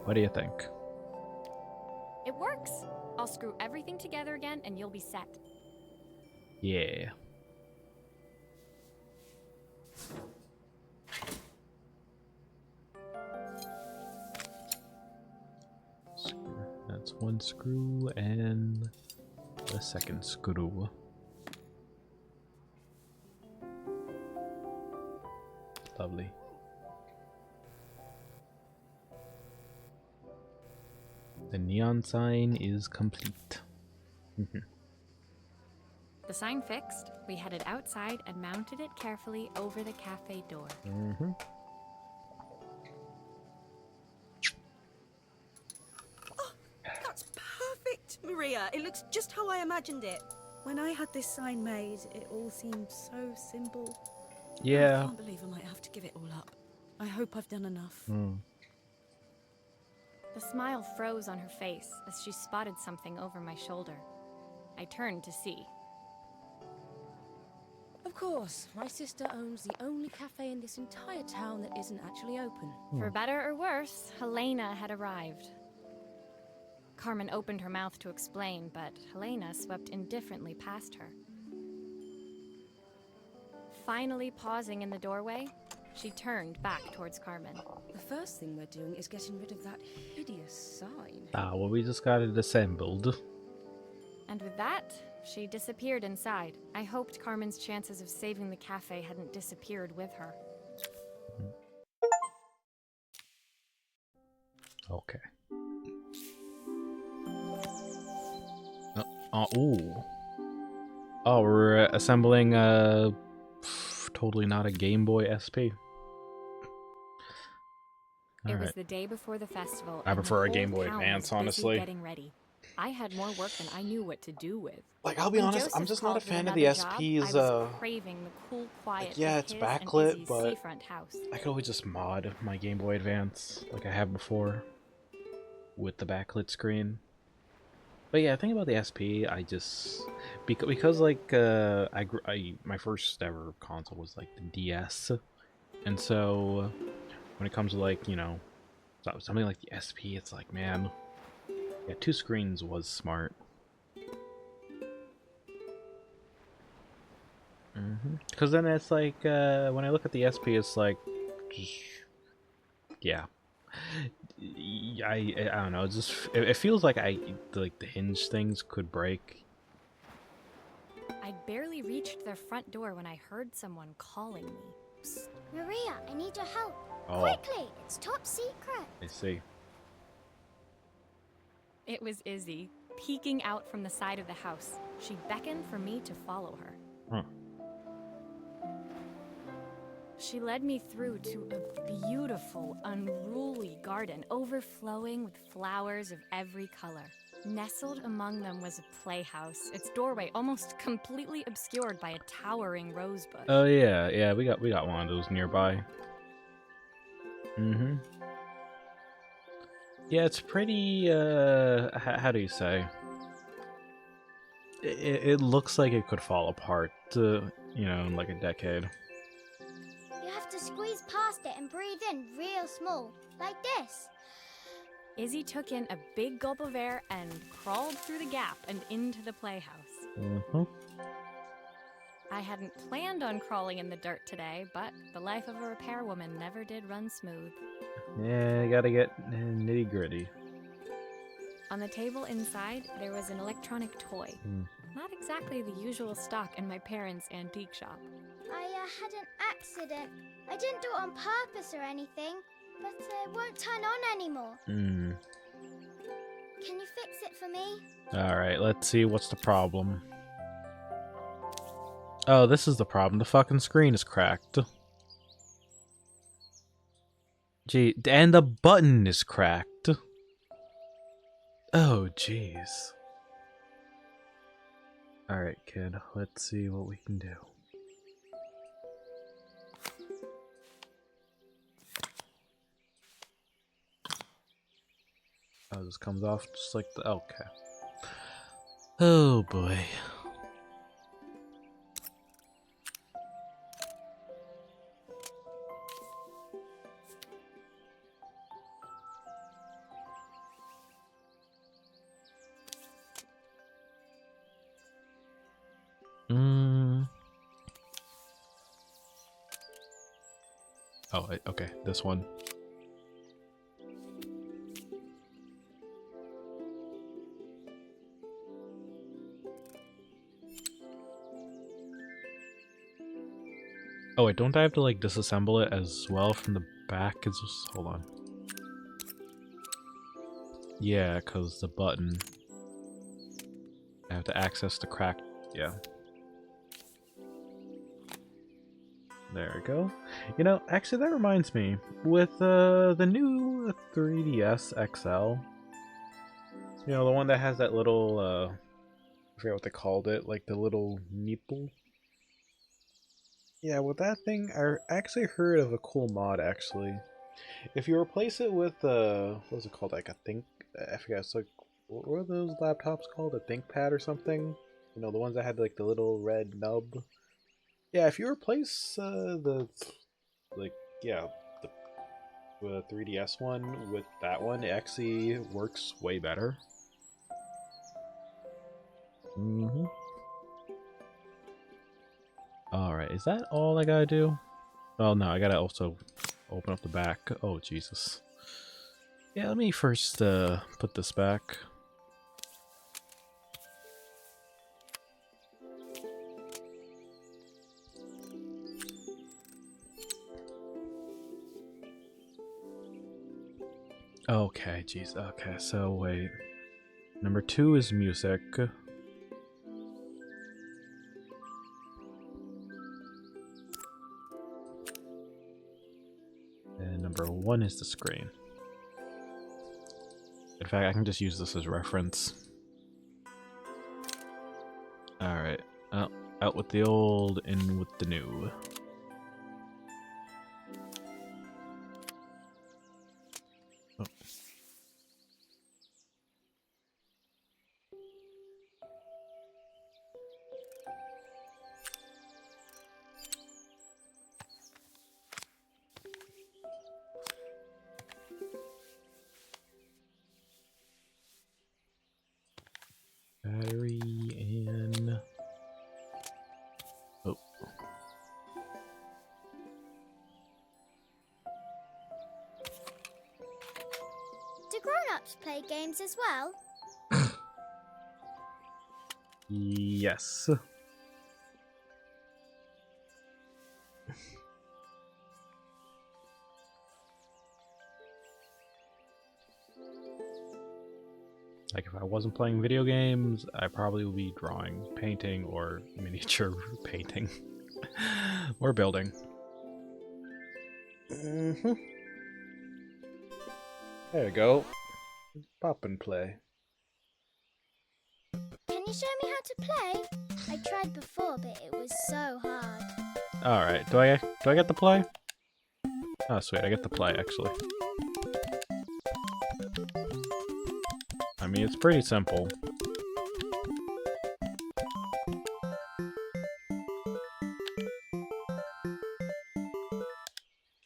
What do you think? It works. I'll screw everything together again and you'll be set. Yeah. That's one screw and the second screw. Lovely. The neon sign is complete. The sign fixed, we headed outside and mounted it carefully over the cafe door. That's perfect, Maria. It looks just how I imagined it. When I had this sign made, it all seemed so simple. Yeah. I can't believe I might have to give it all up. I hope I've done enough. The smile froze on her face as she spotted something over my shoulder. I turned to see. Of course, my sister owns the only cafe in this entire town that isn't actually open. For better or worse, Helena had arrived. Carmen opened her mouth to explain, but Helena swept indifferently past her. Finally pausing in the doorway, she turned back towards Carmen. The first thing we're doing is getting rid of that hideous sign. Well, we just got it assembled. And with that, she disappeared inside. I hoped Carmen's chances of saving the cafe hadn't disappeared with her. Okay. Ooh. Oh, we're assembling totally not a Game Boy SP. It was the day before the festival. I and prefer the a Game whole Boy town Advance, was busy honestly. Getting ready. I had more work than I knew what to do with. Like, I'll be When honest, I'm Joseph just not a called with fan of the another job, SP's, I was craving the cool quiet like, yeah, of it's his backlit, and Izzy's but seafront house. I could always just mod my Game Boy Advance like I have before with the backlit screen. But yeah, think about the SP. I just because like my first ever console was like the DS, and so when it comes to like something like the SP, it's like, man, yeah, 2 screens was smart. Because then it's like when I look at the SP, it's like, yeah. I don't know. It feels like the hinge things could break. I'd barely reached their front door when I heard someone calling me. Psst, Maria, I need your help. Oh. Quickly, it's top secret. I see. It was Izzy, peeking out from the side of the house. She beckoned for me to follow her. Huh. She led me through to a beautiful, unruly garden overflowing with flowers of every color. Nestled among them was a playhouse, its doorway almost completely obscured by a towering rosebush. Oh yeah, we got one of those nearby. Yeah, it's pretty. How do you say? It looks like it could fall apart, in like a decade. You have to squeeze past it and breathe in real small, like this. Izzy took in a big gulp of air and crawled through the gap and into the playhouse. Mm-hmm. I hadn't planned on crawling in the dirt today, but the life of a repairwoman never did run smooth. Yeah, you gotta get nitty gritty. On the table inside, there was an electronic toy. Not exactly the usual stock in my parents' antique shop. I had an accident. I didn't do it on purpose or anything, but it won't turn on anymore. Can you fix it for me? Alright, let's see what's the problem. Oh, this is the problem. The fucking screen is cracked. Gee, and the button is cracked. Oh, jeez. Alright, kid. Let's see what we can do. Oh, this comes off just like the... Okay. Oh, boy. Oh, okay, this one. Oh wait, don't I have to like disassemble it as well from the back? Hold on. Yeah, because the button. I have to access the crack. Yeah. There we go. You know, actually that reminds me. With the new 3DS XL, you know, the one that has that little, I forget what they called it, like the little nipple. Yeah, with that thing, I actually heard of a cool mod, actually. If you replace it with, what was it called, like a I forget, it's like, what were those laptops called? A ThinkPad or something? You know, the ones that had, like, the little red nub? Yeah, if you replace, the 3DS one with that one, it actually works way better. Alright, is that all I gotta do? Oh no, I gotta also open up the back. Oh, Jesus. Yeah, let me first put this back. Okay, jeez. Okay, so wait. Number 2 is music. And number 1 is the screen. In fact, I can just use this as reference. Alright. Out with the old, in with the new. Oh. Battery in. Oh. Do grown-ups play games as well? Yes. Like, if I wasn't playing video games, I probably would be drawing, painting, or miniature painting. Or building. There you go. Pop and play. Can you show me how to play? I tried before, but it was so hard. Alright, do I get to play? Oh sweet, I get to play actually. I mean, it's pretty simple.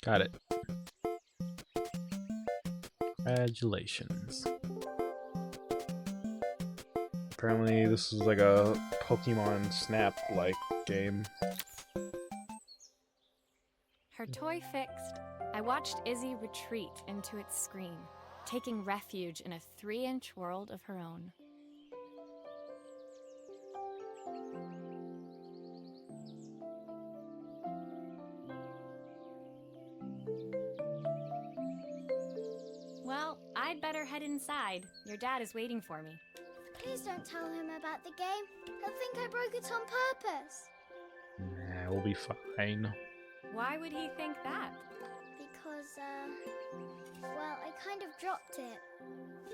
Got it. Congratulations. Apparently this is like a Pokemon Snap-like game. Her toy fixed, I watched Izzy retreat into its screen, taking refuge in a 3-inch world of her own. Well, I'd better head inside. Your dad is waiting for me. Please don't tell him about the game. He'll think I broke it on purpose. Nah, we'll be fine. Why would he think that? Because, well, I kind of dropped it.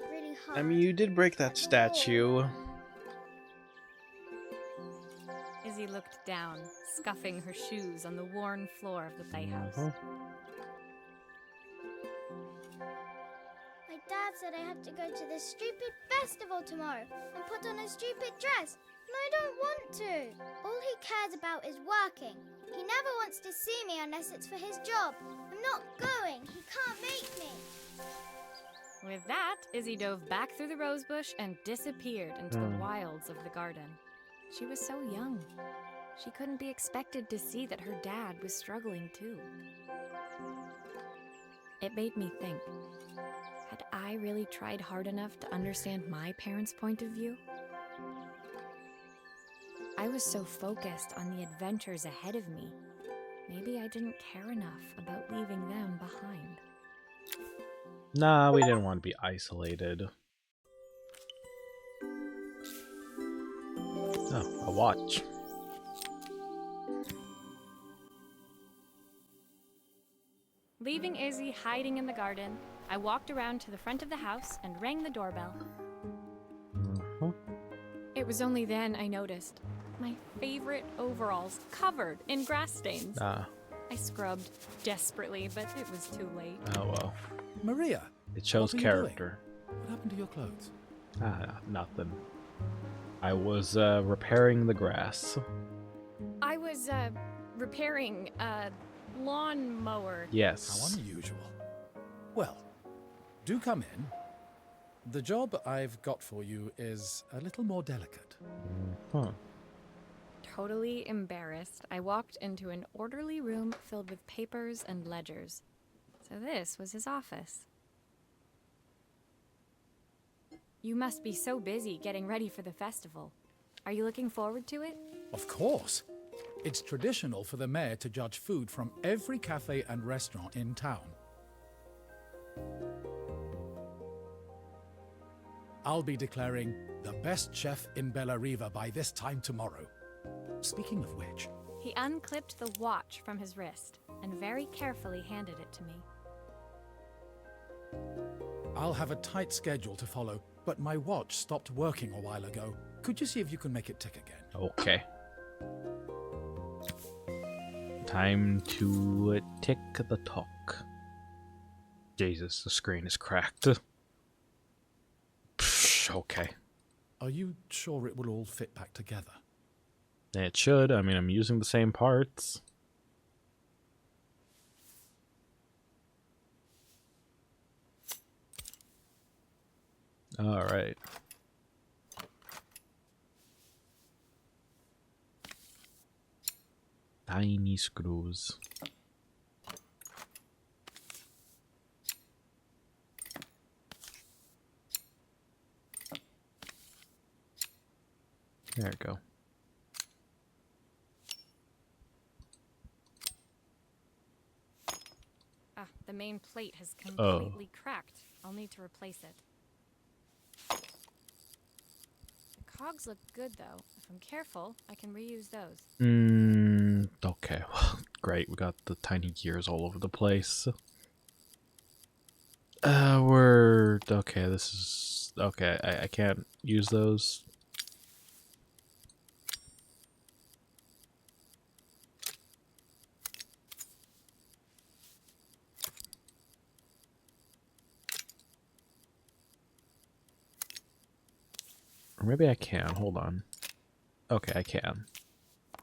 Really hard. I mean, you did break that statue. Izzy looked down, scuffing her shoes on the worn floor of the playhouse. My dad said I had to go to this stupid festival tomorrow and put on a stupid dress, and I don't want to. All he cares about is working. He never wants to see me unless it's for his job. I'm not going. He can't make me. With that, Izzy dove back through the rosebush and disappeared into the wilds of the garden. She was so young. She couldn't be expected to see that her dad was struggling too. It made me think, had I really tried hard enough to understand my parents' point of view? I was so focused on the adventures ahead of me. Maybe I didn't care enough about leaving them behind. Nah, we didn't want to be isolated. Oh, a watch. Leaving Izzy hiding in the garden, I walked around to the front of the house and rang the doorbell. It was only then I noticed my favorite overalls covered in grass stains. I scrubbed desperately, but it was too late. Oh well. Maria! It shows what character. What happened to your clothes? Nothing. I was repairing the grass. I was repairing a lawnmower. Yes. How unusual. Well, do come in. The job I've got for you is a little more delicate. Huh. Totally embarrassed, I walked into an orderly room filled with papers and ledgers. So this was his office. You must be so busy getting ready for the festival. Are you looking forward to it? Of course. It's traditional for the mayor to judge food from every cafe and restaurant in town. I'll be declaring the best chef in Bella Riva by this time tomorrow. Speaking of which... He unclipped the watch from his wrist and very carefully handed it to me. I'll have a tight schedule to follow, but my watch stopped working a while ago. Could you see if you can make it tick again? Okay. Time to tick the talk. Jesus, the screen is cracked. Psh, okay. Are you sure it will all fit back together? It should. I mean, I'm using the same parts. All right. Tiny screws. There we go. The main plate has completely cracked. I'll need to replace it. The cogs look good, though. If I'm careful, I can reuse those. Okay. Well, great. We got the tiny gears all over the place. We're... Okay, this is... Okay, I can't use those. Or maybe I can. Hold on. Okay, I can. I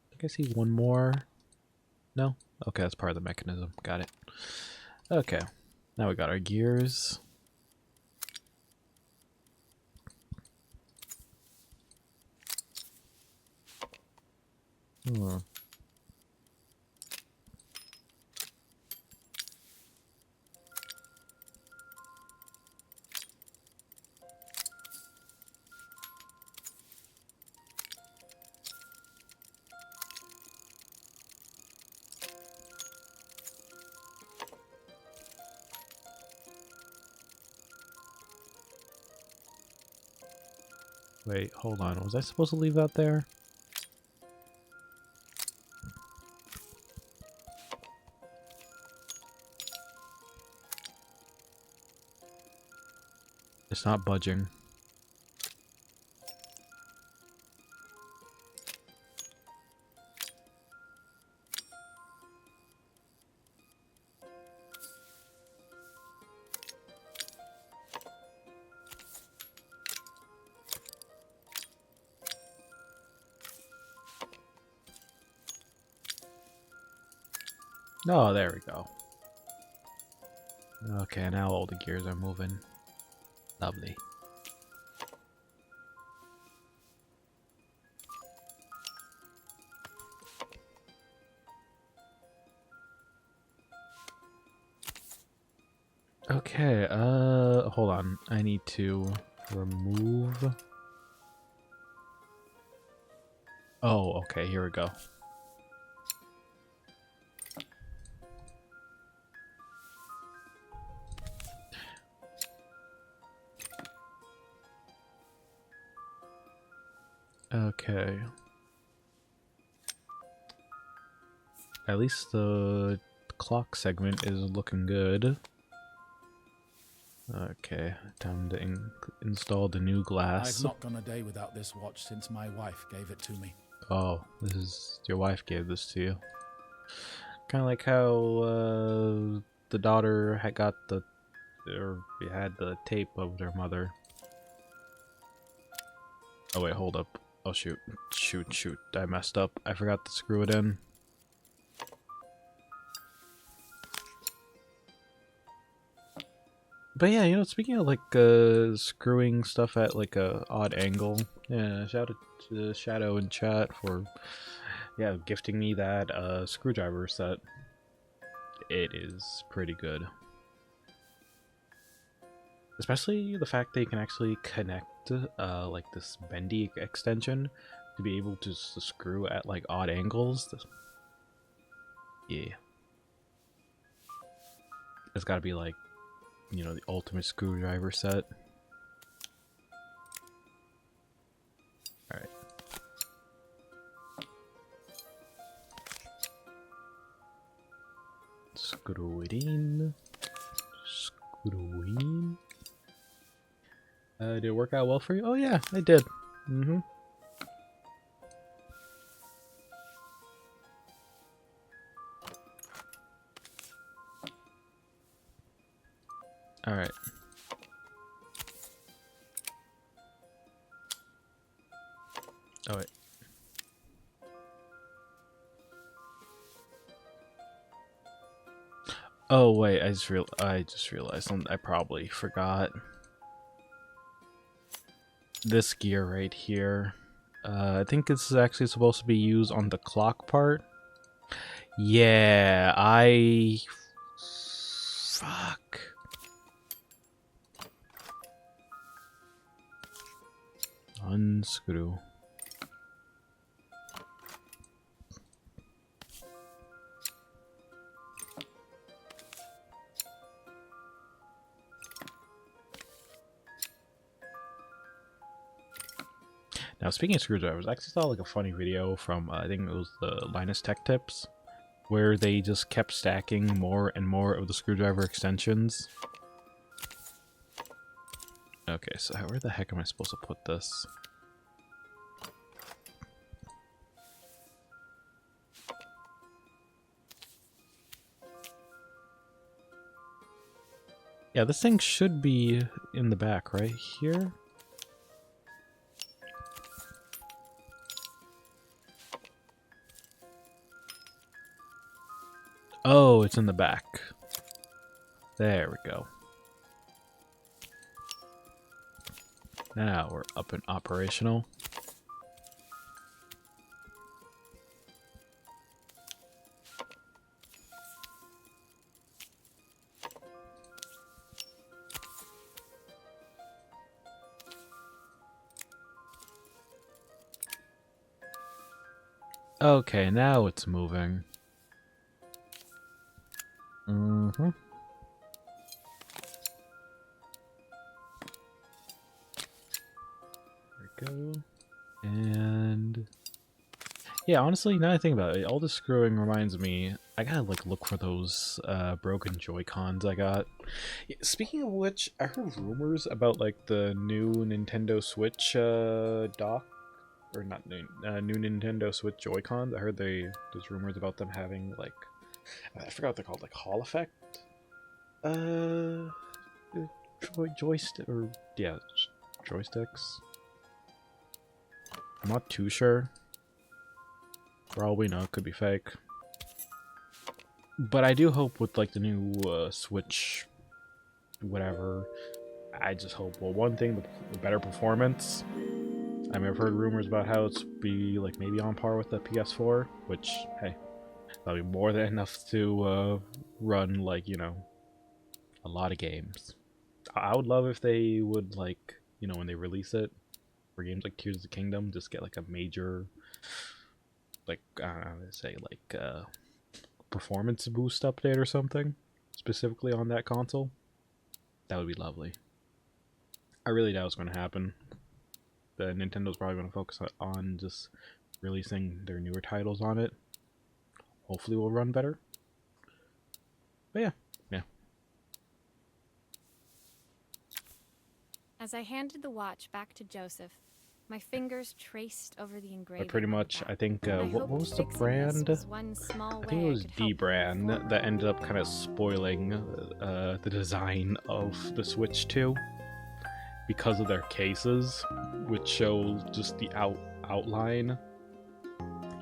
think I see one more. No? Okay, that's part of the mechanism. Got it. Okay. Now we got our gears. Hmm. Wait, hold on. Was I supposed to leave that there? It's not budging. Oh, there we go. Okay, now all the gears are moving. Lovely. Okay, hold on. I need to remove... Oh, okay, here we go. Okay. At least the clock segment is looking good. Okay, time to install the new glass. I've not gone a day without this watch since my wife gave it to me. Oh, this is... your wife gave this to you. Kind of like how the daughter had got the... or had the tape of their mother. Oh wait, hold up. Oh shoot. Shoot. I messed up. I forgot to screw it in. But yeah, you know, speaking of like screwing stuff at like a odd angle, yeah, shout out to Shadow in chat for gifting me that screwdriver set. It is pretty good. Especially the fact that you can actually connect like this bendy extension to be able to screw at like odd angles. Yeah. It's gotta be like, you know, the ultimate screwdriver set. Alright. Screw it in. Screw in. Did it work out well for you? Oh yeah, I did. Mm-hmm. Alright. Oh wait. Oh wait, I just realized I probably forgot this gear right here. I think this is actually supposed to be used on the clock part. Yeah, fuck. Unscrew. Now, speaking of screwdrivers, I actually saw like a funny video from I think it was the Linus Tech Tips, where they just kept stacking more and more of the screwdriver extensions. Okay, so where the heck am I supposed to put this? Yeah, this thing should be in the back, right here. Oh, it's in the back. There we go. Now we're up and operational. Okay, now it's moving. Mm-hmm. There we go. And yeah, honestly, now that I think about it, all this screwing reminds me, I gotta like look for those broken Joy-Cons I got. Yeah, speaking of which, I heard rumors about like the new Nintendo Switch dock, or not new, new Nintendo Switch Joy-Cons. I heard there's rumors about them having like, I forgot what they're called, like Hall Effect, uh, joystick, or yeah, joysticks. I'm not too sure. For all we know, it could be fake. But I do hope with like the new Switch, whatever, I just hope, well, one thing, the better performance. I mean, I've heard rumors about how it's be like maybe on par with the PS4, which, hey, that'll be more than enough to run like, you know, a lot of games. I would love if they would like, you know, when they release it for games like Tears of the Kingdom, just get like a major, like, I don't know how to say, like, performance boost update or something, specifically on that console. That would be lovely. I really doubt it's going to happen. The Nintendo's probably going to focus on just releasing their newer titles on it. Hopefully will run better. But yeah. As I handed the watch back to Joseph, my fingers traced over the engraving. But pretty much, I think, what was the brand? I think it was D brand that ended up kind of spoiling the design of the Switch 2 because of their cases, which show just the outline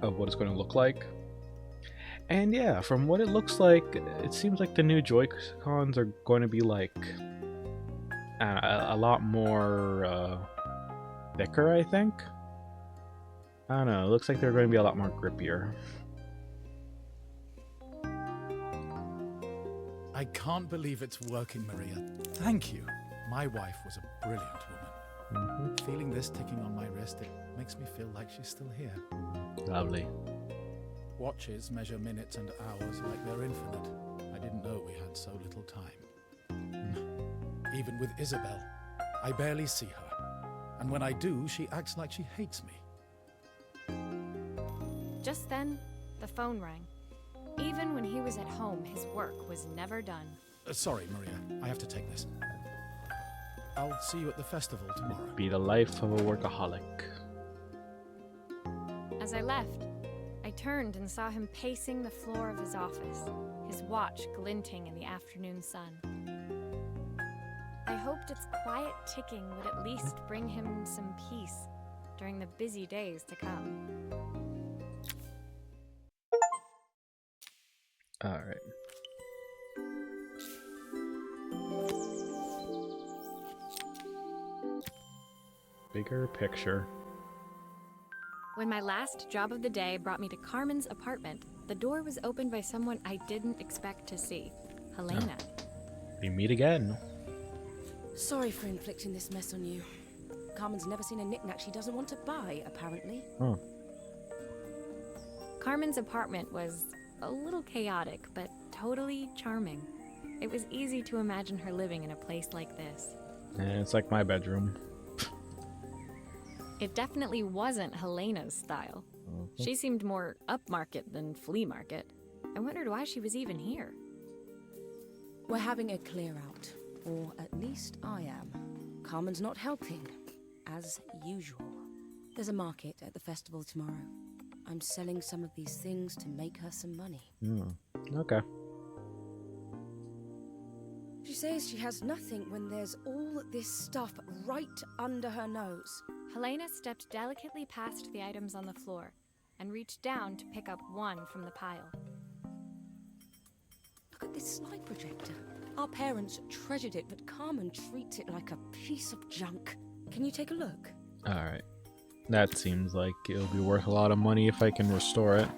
of what it's going to look like. And yeah, from what it looks like, it seems like the new Joy-Cons are going to be like a lot more thicker, I think. I don't know, it looks like they're going to be a lot more grippier. I can't believe it's working, Maria. Thank you. My wife was a brilliant woman. Feeling this ticking on my wrist, it makes me feel like she's still here. Lovely. Watches measure minutes and hours like they're infinite. I didn't know we had so little time. Even with Isabel, I barely see her. And when I do, she acts like she hates me. Just then, the phone rang. Even when he was at home, his work was never done. Sorry, Maria. I have to take this. I'll see you at the festival tomorrow. Be the life of a workaholic. As I left, I turned and saw him pacing the floor of his office, his watch glinting in the afternoon sun. I hoped its quiet ticking would at least bring him some peace during the busy days to come. Alright. Bigger picture. When my last job of the day brought me to Carmen's apartment, the door was opened by someone I didn't expect to see, Helena. Oh. We meet again. Sorry for inflicting this mess on you. Carmen's never seen a knick-knack she doesn't want to buy, apparently. Oh. Carmen's apartment was a little chaotic, but totally charming. It was easy to imagine her living in a place like this. It's like my bedroom. It definitely wasn't Helena's style. She seemed more upmarket than flea market. I wondered why she was even here. We're having a clear out, or at least I am. Carmen's not helping, as usual. There's a market at the festival tomorrow. I'm selling some of these things to make her some money. Okay. She says she has nothing when there's all this stuff right under her nose. Helena stepped delicately past the items on the floor and reached down to pick up one from the pile. Look at this slide projector. Our parents treasured it, but Carmen treats it like a piece of junk. Can you take a look? Alright. That seems like it'll be worth a lot of money if I can restore it.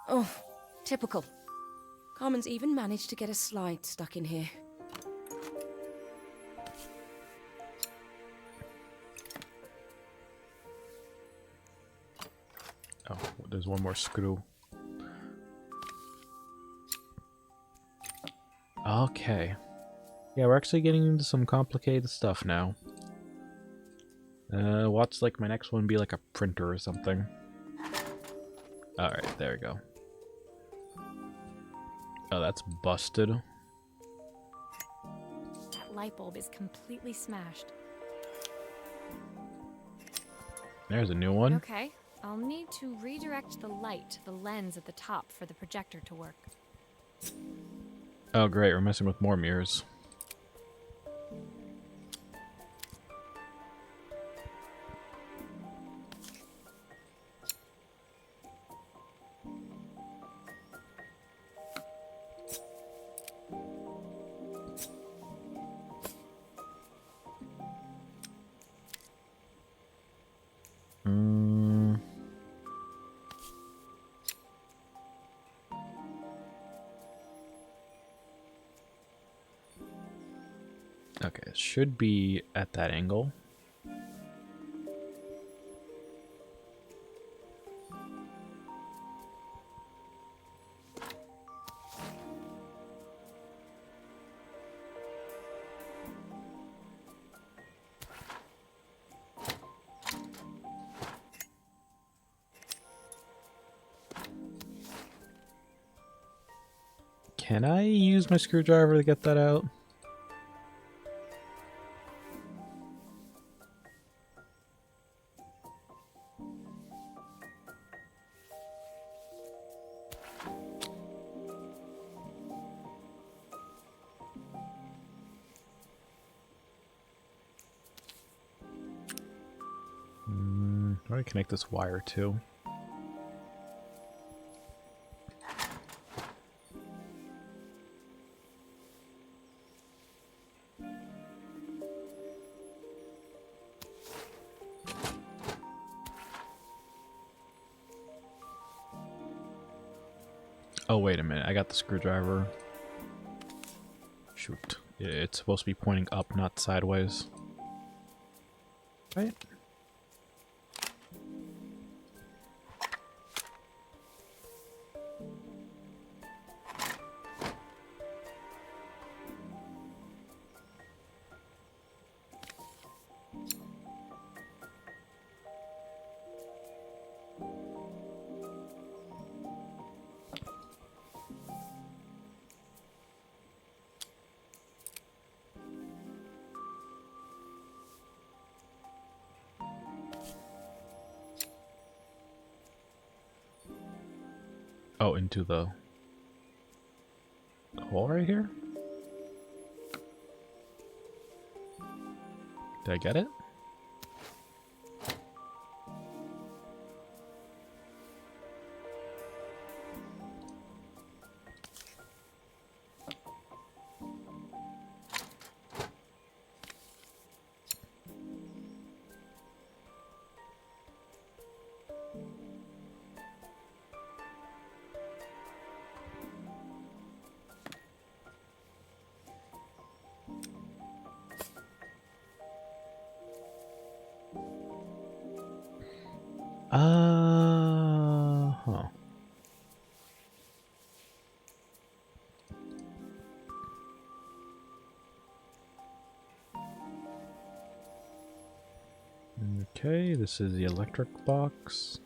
Oh, typical. Carmen's even managed to get a slide stuck in here. Oh, there's one more screw. Okay. Yeah, we're actually getting into some complicated stuff now. What's like my next one be like a printer or something? Alright, there we go. Oh, that's busted. That light bulb is completely smashed. There's a new one. Okay, I'll need to redirect the light to the lens at the top for the projector to work. Oh great, we're messing with more mirrors. Okay, it should be at that angle. Can I use my screwdriver to get that out? How do I connect this wire to? Oh, wait a minute. I got the screwdriver. Shoot. It's supposed to be pointing up, not sideways. Right? Oh, into the hole right here? Did I get it? Huh. Okay, this is the electric box.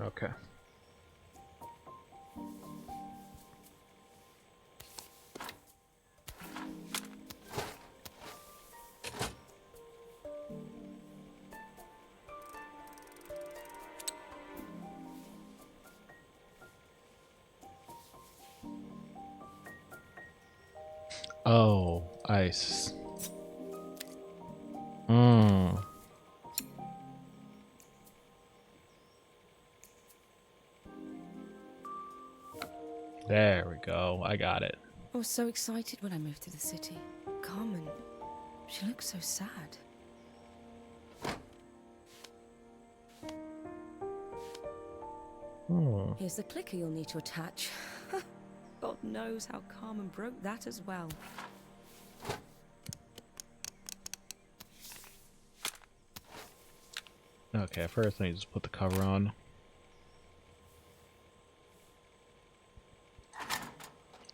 Okay. Oh, ice. Hmm. There we go. I got it. I was so excited when I moved to the city. Carmen, she looks so sad. Oh. Here's the clicker you'll need to attach. God knows how Carmen broke that as well. Okay, first I need to just put the cover on.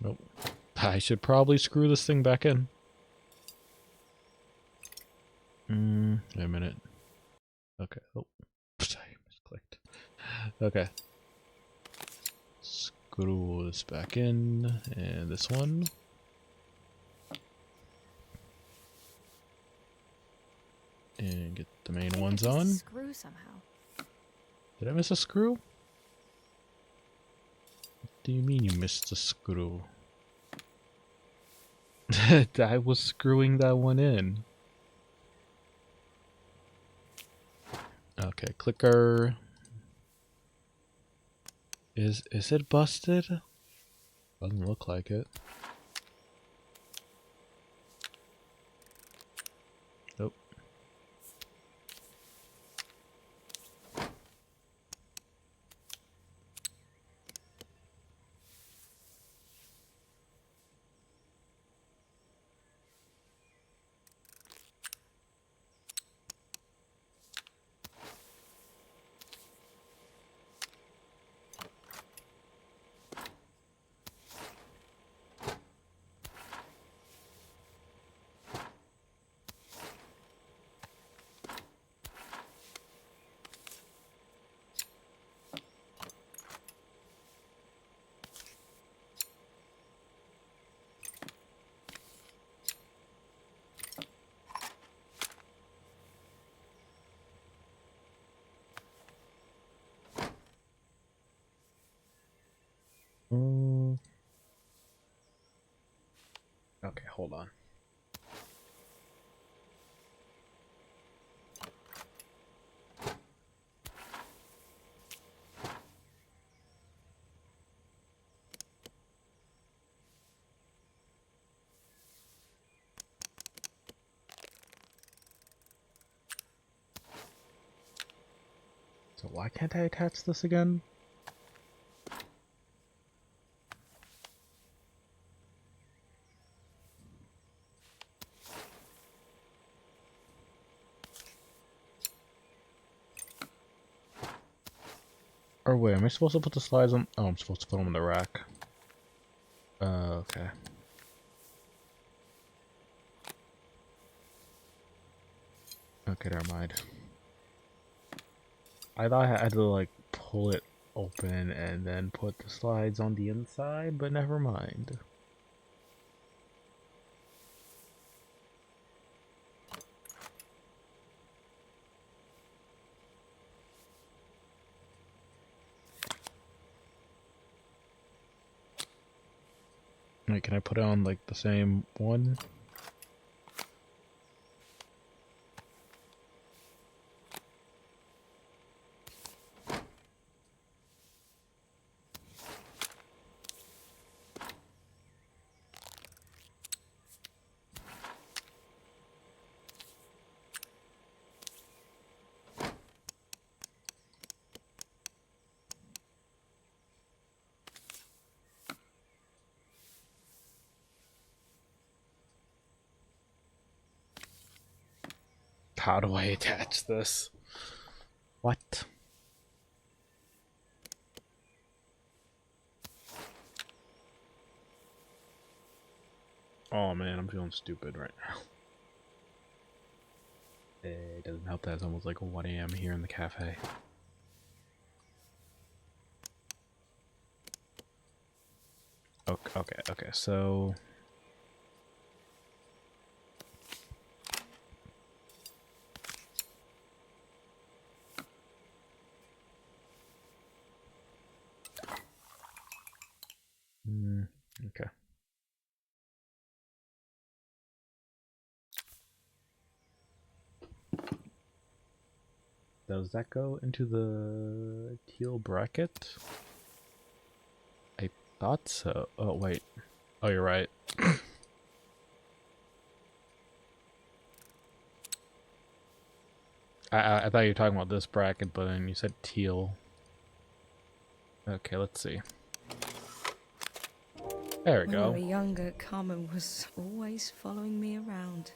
Nope. I should probably screw this thing back in. Wait a minute. Okay. Oh, I misclicked. Okay. Screw this back in, and this one. And get the main ones on. Screw somehow. Did I miss a screw? What do you mean you missed a screw? I was screwing that one in. Okay, clicker. Is it busted? Doesn't look like it. Nope. Okay, hold on. So why can't I attach this again? Or wait, am I supposed to put the slides on? Oh, I'm supposed to put them on the rack. Okay. Okay, never mind. I thought I had to like pull it open and then put the slides on the inside, but never mind. Wait, can I put it on like the same one? How do I attach this? What? Oh man, I'm feeling stupid right now. It doesn't help that it's almost like 1 a.m. here in the cafe. Okay, so... okay. Does that go into the teal bracket? I Thought so. Oh, wait. Oh, you're right. I thought you were talking about this bracket, but then you said teal. Okay, let's see. There we When go. we were younger, Carmen was always following me around.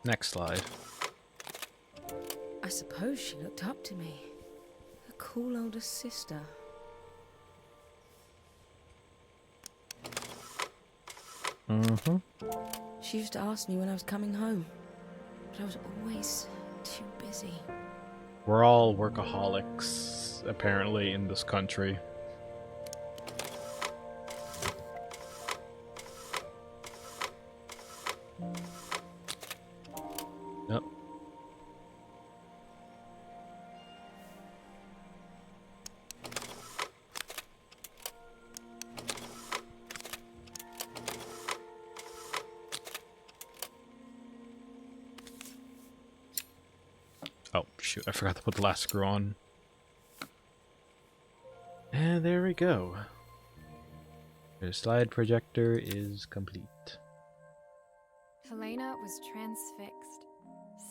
Next slide. I suppose she looked up to me. A cool older sister. Mm-hmm. She used to ask me when I was coming home, but I was always too busy. We're all workaholics, apparently, in this country. Yep. Oh, shoot, I forgot to put the last screw on. And there we go. The slide projector is complete. Helena was transfixed,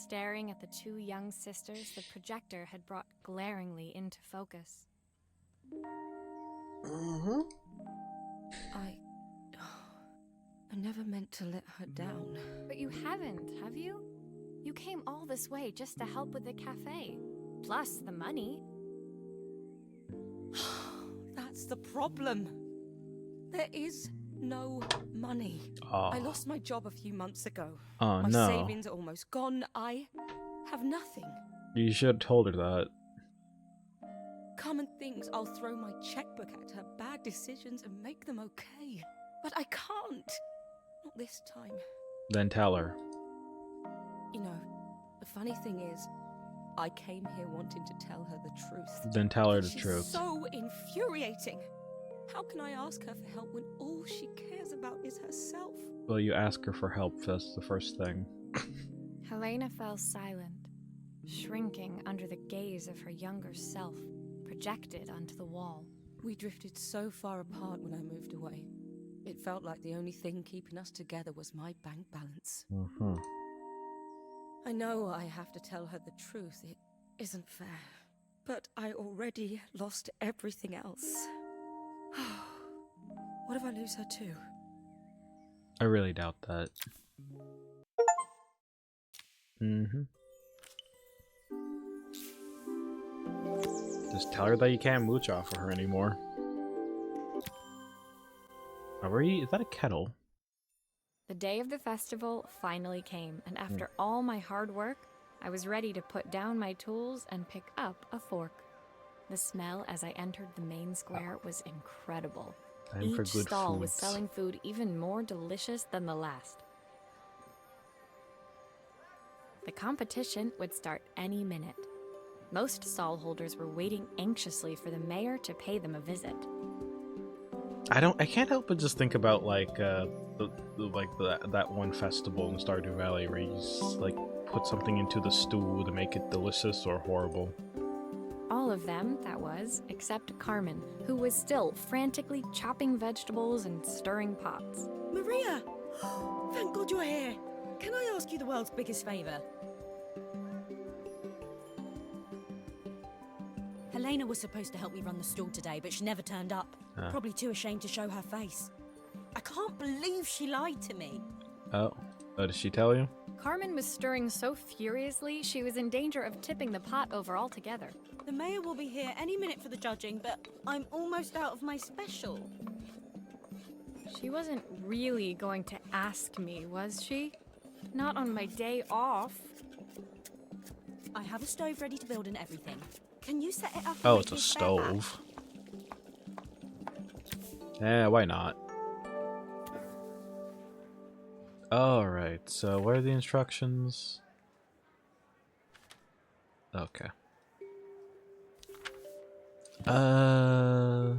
staring at the two young sisters the projector had brought glaringly into focus. Mm-hmm. I never meant to let her down. But you haven't, have you? You came all this way just to help with the cafe. Plus the money. That's the problem. There is no money. Oh. I lost my job a few months ago. Oh, my no. savings are almost gone. I have nothing. You should have told her that. Carmen thinks I'll throw my checkbook at her bad decisions and make them okay. But I can't. Not this time. Then tell her. You know, the funny thing is, I came here wanting to tell her the truth. Then tell her the She's truth. so infuriating. How can I ask her for help when all she cares about is herself? Well, you ask her for help. That's the first thing. Helena fell silent, shrinking under the gaze of her younger self, projected onto the wall. We drifted so far apart when I moved away. It felt like the only thing keeping us together was my bank balance. Mm-hmm. I know I have to tell her the truth. It isn't fair. But I already lost everything else. What if I lose her too? I really doubt that. Mm-hmm. Just tell her that you can't mooch off of her anymore. Is that a kettle? The day of the festival finally came, and after all my hard work, I was ready to put down my tools and pick up a fork. The smell as I entered the main square was incredible. Time for Each good stall was foods. selling food even more delicious than the last. The competition would start any minute. Most stall holders were waiting anxiously for the mayor to pay them a visit. I can't help but just think about like that one festival in Stardew Valley where you just like put something into the stew to make it delicious or horrible. All of them, that was, except Carmen, who was still frantically chopping vegetables and stirring pots. Maria! Thank God you're here. Can I ask you the world's biggest favor? Helena was supposed to help me run the stall today, but she never turned up. Probably too ashamed to show her face. I can't believe she lied to me. Oh, did she tell you? Carmen was stirring so furiously, she was in danger of tipping the pot over altogether. The mayor will be here any minute for the judging, but I'm almost out of my special. She wasn't really going to ask me, was she? Not on my day off. I have a stove ready to build and everything. Can you set it up? Oh, it's a stove. Yeah, why not? Alright, so what are the instructions? Okay. Oh,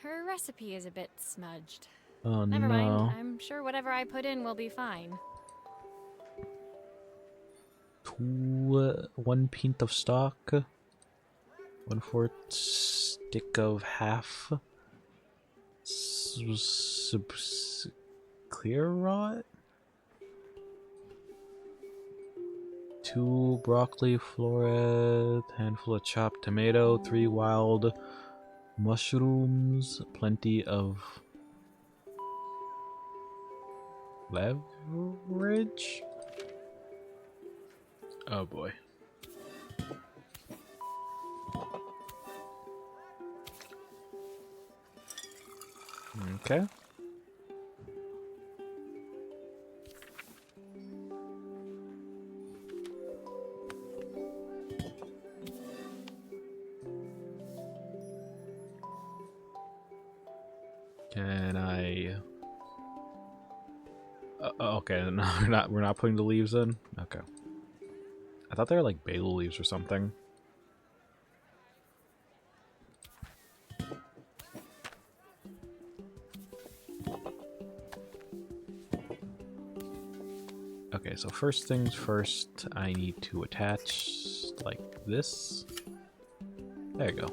her recipe is a bit smudged. Oh Never no. mind, I'm sure whatever I put in will be fine. 1 pint of stock. 1/4 stick of half clear rot. 2 broccoli florets, handful of chopped tomato, 3 wild mushrooms, plenty of leverage. Oh boy. Okay. Can I? Okay, no, we're not putting the leaves in. Okay. I thought they were like basil leaves or something. Okay, so first things first, I need to attach like this. There you go.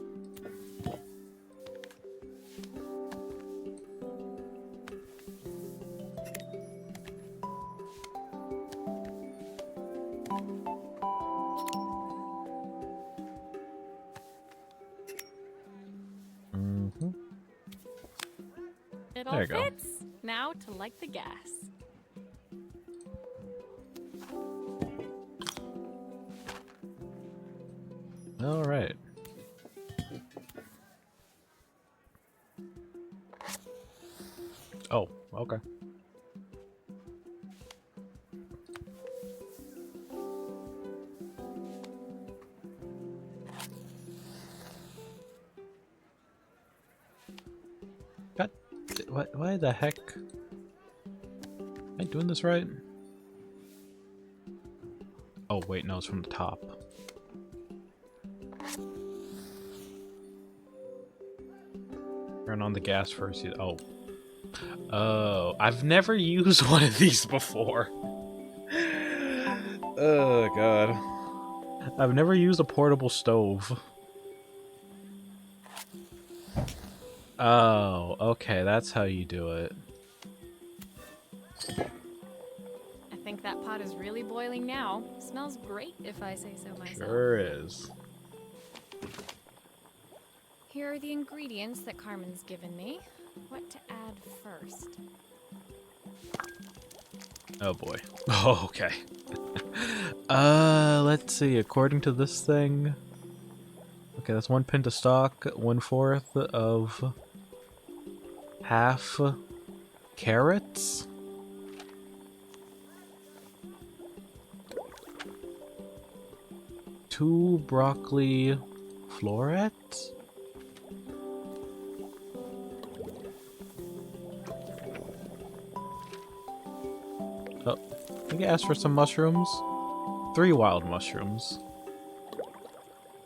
It There all you go. fits. Now to light the gas. All right. Oh, okay. God, why the heck? Am I doing this right? Oh wait, no, it's from the top. Turn on the gas first. Oh. Oh, I've never used one of these before. Oh god. I've never used a portable stove. Oh, okay, that's how you do it. I think that pot is really boiling now. Smells great if I say so myself. Sure is. Here are the ingredients that Carmen's given me. What to add first? Oh boy. Oh, okay. Let's see. According to this thing, okay, that's 1 pint of stock, 1/4 of half carrots. Two broccoli florets. Oh, I think I asked for some mushrooms. 3 wild mushrooms.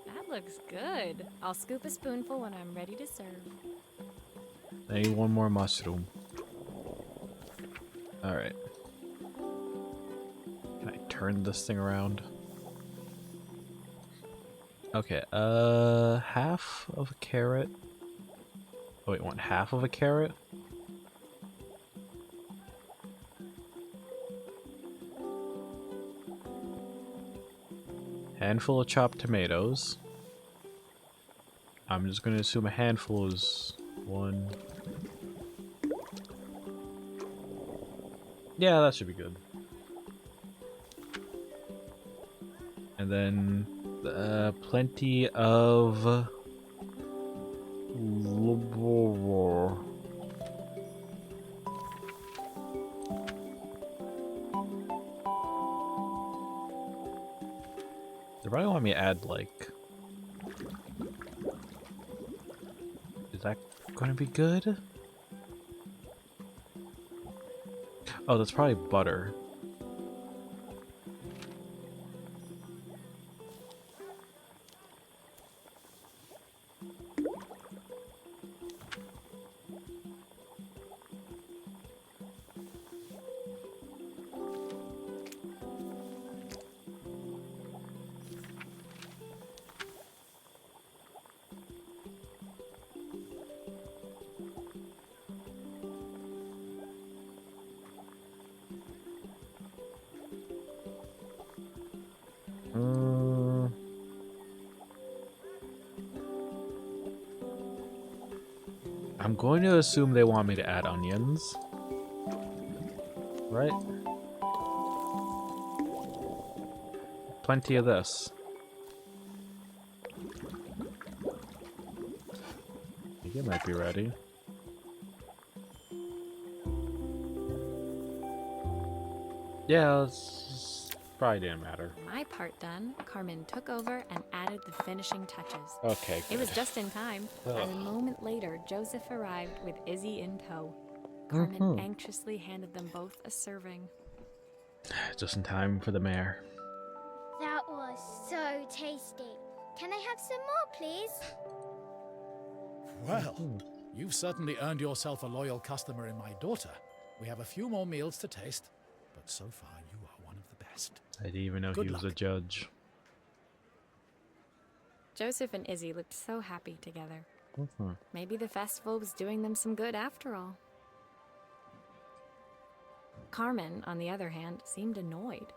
That looks good. I'll scoop a spoonful when I'm ready to serve. I need 1 more mushroom. Alright. Can I turn this thing around? Okay, half of a carrot. Oh wait, 1/2 of a carrot? Handful of chopped tomatoes. I'm just gonna assume a handful is 1. Yeah, that should be good. And then plenty of they probably want me to add like, is that gonna be good? Oh, that's probably butter. I'm going to assume they want me to add onions. Right? Plenty of this. I think it might be ready. Yeah, it's probably didn't matter. My part done, Carmen took over and added the finishing touches. Okay, good. It was just in time. Ugh. And a moment later, Joseph arrived with Izzy in tow. Carmen anxiously handed them both a serving. Just in time for the mayor. That was so tasty. Can I have some more, please? Well, you've certainly earned yourself a loyal customer in my daughter. We have a few more meals to taste, but so far you are one of the best. I didn't even know Good he was a luck. judge. Joseph and Izzy looked so happy together. Maybe the festival was doing them some good after all. Carmen, on the other hand, seemed annoyed.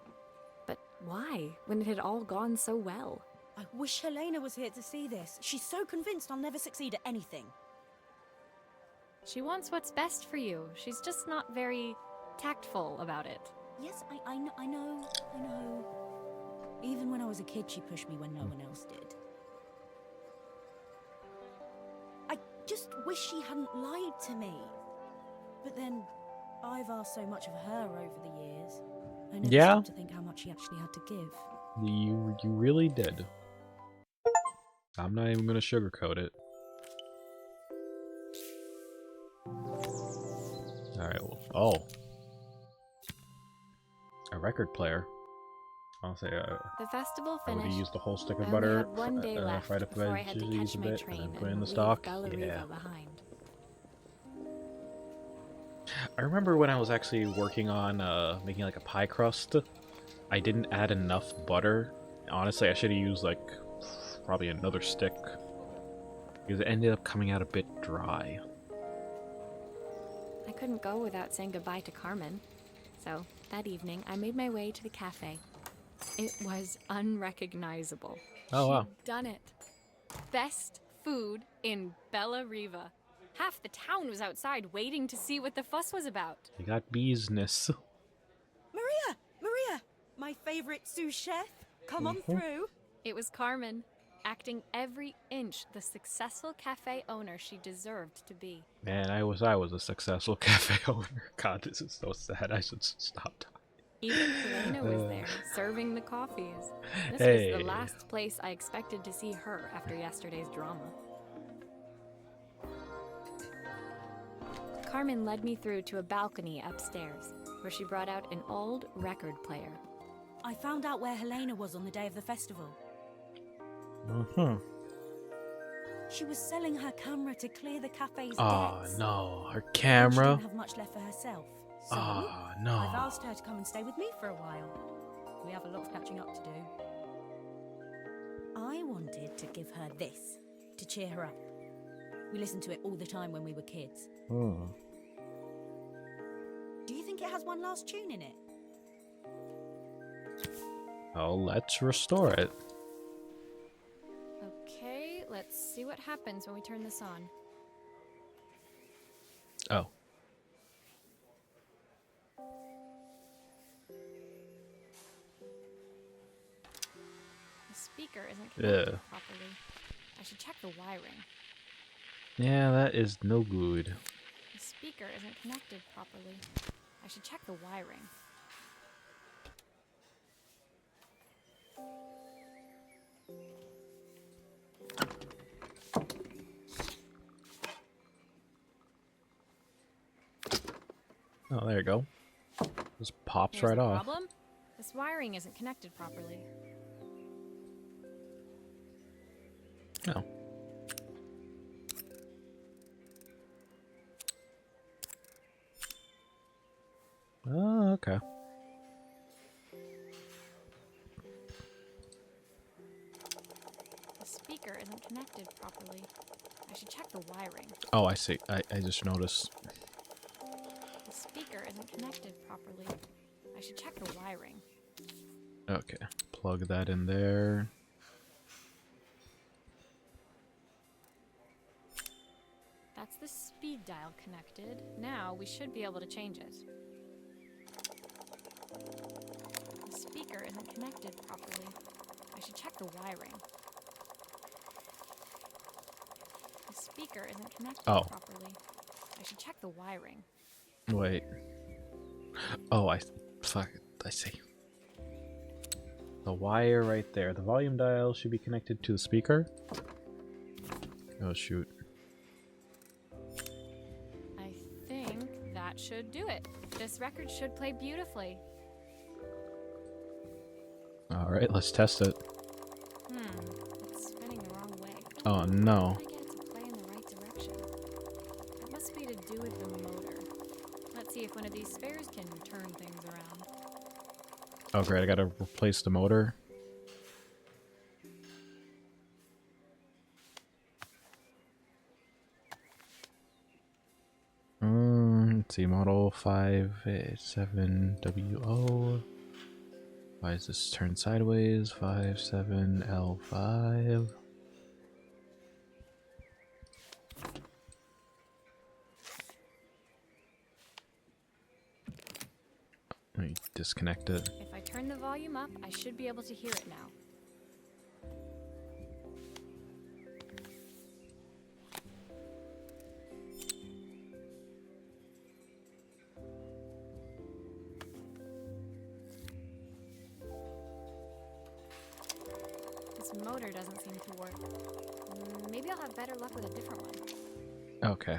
But why, when it had all gone so well? I wish Helena was here to see this. She's so convinced I'll never succeed at anything. She wants what's best for you. She's just not very tactful about it. Yes, I know. Even when I was a kid, she pushed me when no one else did. I just wish she hadn't lied to me. But then, I've asked so much of her over the years. I never stopped to think how much she actually had to give. You really did. I'm not even gonna sugarcoat it. Alright, well, oh. A record player. I'll say, The festival I would finished. use the whole stick I of only butter, had one day left fried up before I had to veggies catch a my bit, train and then and put it in the leave stock. Bella Yeah. Riva behind. I remember when I was actually working on making like a pie crust, I didn't add enough butter. Honestly, I should have used like probably another stick because it ended up coming out a bit dry. I couldn't go without saying goodbye to Carmen. So, that evening, I made my way to the cafe. It was unrecognizable. Oh, wow. She'd done it. Best food in Bella Riva. Half the town was outside waiting to see what the fuss was about. You got business. Maria! My favorite sous chef. Come on through. It was Carmen, acting every inch the successful cafe owner she deserved to be. Man, I was a successful cafe owner. God, this is so sad. I should stop talking. Even Helena was there, serving the coffees. This Hey. was the last place I expected to see her after yesterday's drama. Carmen led me through to a balcony upstairs, where she brought out an old record player. I found out where Helena was on the day of the festival. She was selling her camera to clear the cafe's Oh debts. no, her She camera. didn't have much left for herself. So Oh I've no. asked her to come and stay with me for a while. We have a lot of catching up to do. I wanted to give her this to cheer her up. We listened to it all the time when we were kids. Do you think it has one last tune in it? Oh, let's restore it. Okay, let's see what happens when we turn this on. Oh. The speaker isn't connected Ugh. properly. I should check the wiring. Yeah, that is no good. The speaker isn't connected properly. I should check the wiring. Oh, there you go. Just pops Here's right the off. problem. This wiring isn't connected properly. Oh. Oh, okay. The speaker isn't connected properly. I should check the wiring. Oh, I see. I just noticed. The speaker isn't connected properly. I should check the wiring. Okay. Plug that in there. That's the speed dial connected. Now we should be able to change it. The speaker isn't connected properly. I should check the wiring. The speaker isn't connected properly. I should check the wiring. Wait. Oh, I see. The wire right there. The volume dial should be connected to the speaker. Oh, shoot. I think that should do it. This record should play beautifully. Alright, let's test it. It's spinning the wrong way. Oh, no. How did I get it to play in the right direction? It must be to do with the motor. Let's see if one of these spares can turn things around. Oh, great. I gotta replace the motor. Let's see. Model 587WO. Why is this turned sideways? 57L5. Let me disconnect it. If I turn the volume up, I should be able to hear it now. This motor doesn't seem to work. Maybe I'll have better luck with a different one. Okay.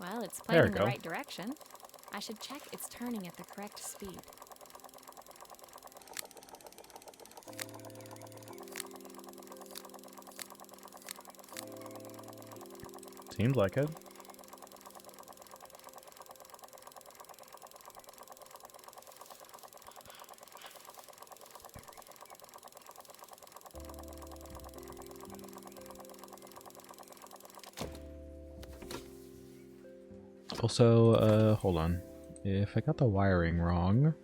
Well, it's playing in the right direction. I should check it's turning at the correct speed. Seems like it. Also, hold on. If I got the wiring wrong...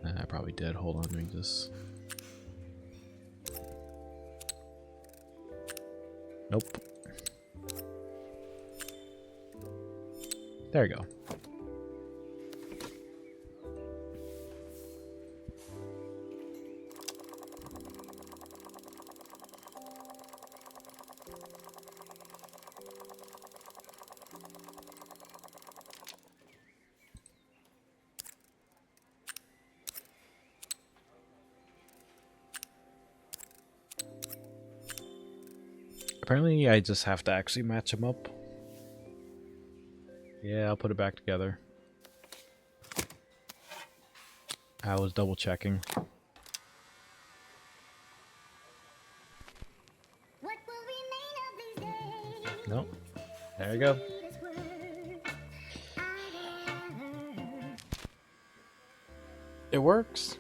I probably did. Hold on, let me just... Nope. There you go. Apparently, I just have to actually match them up. Yeah, I'll put it back together. I was double checking. What will remain of these days? Nope. There you go. It works.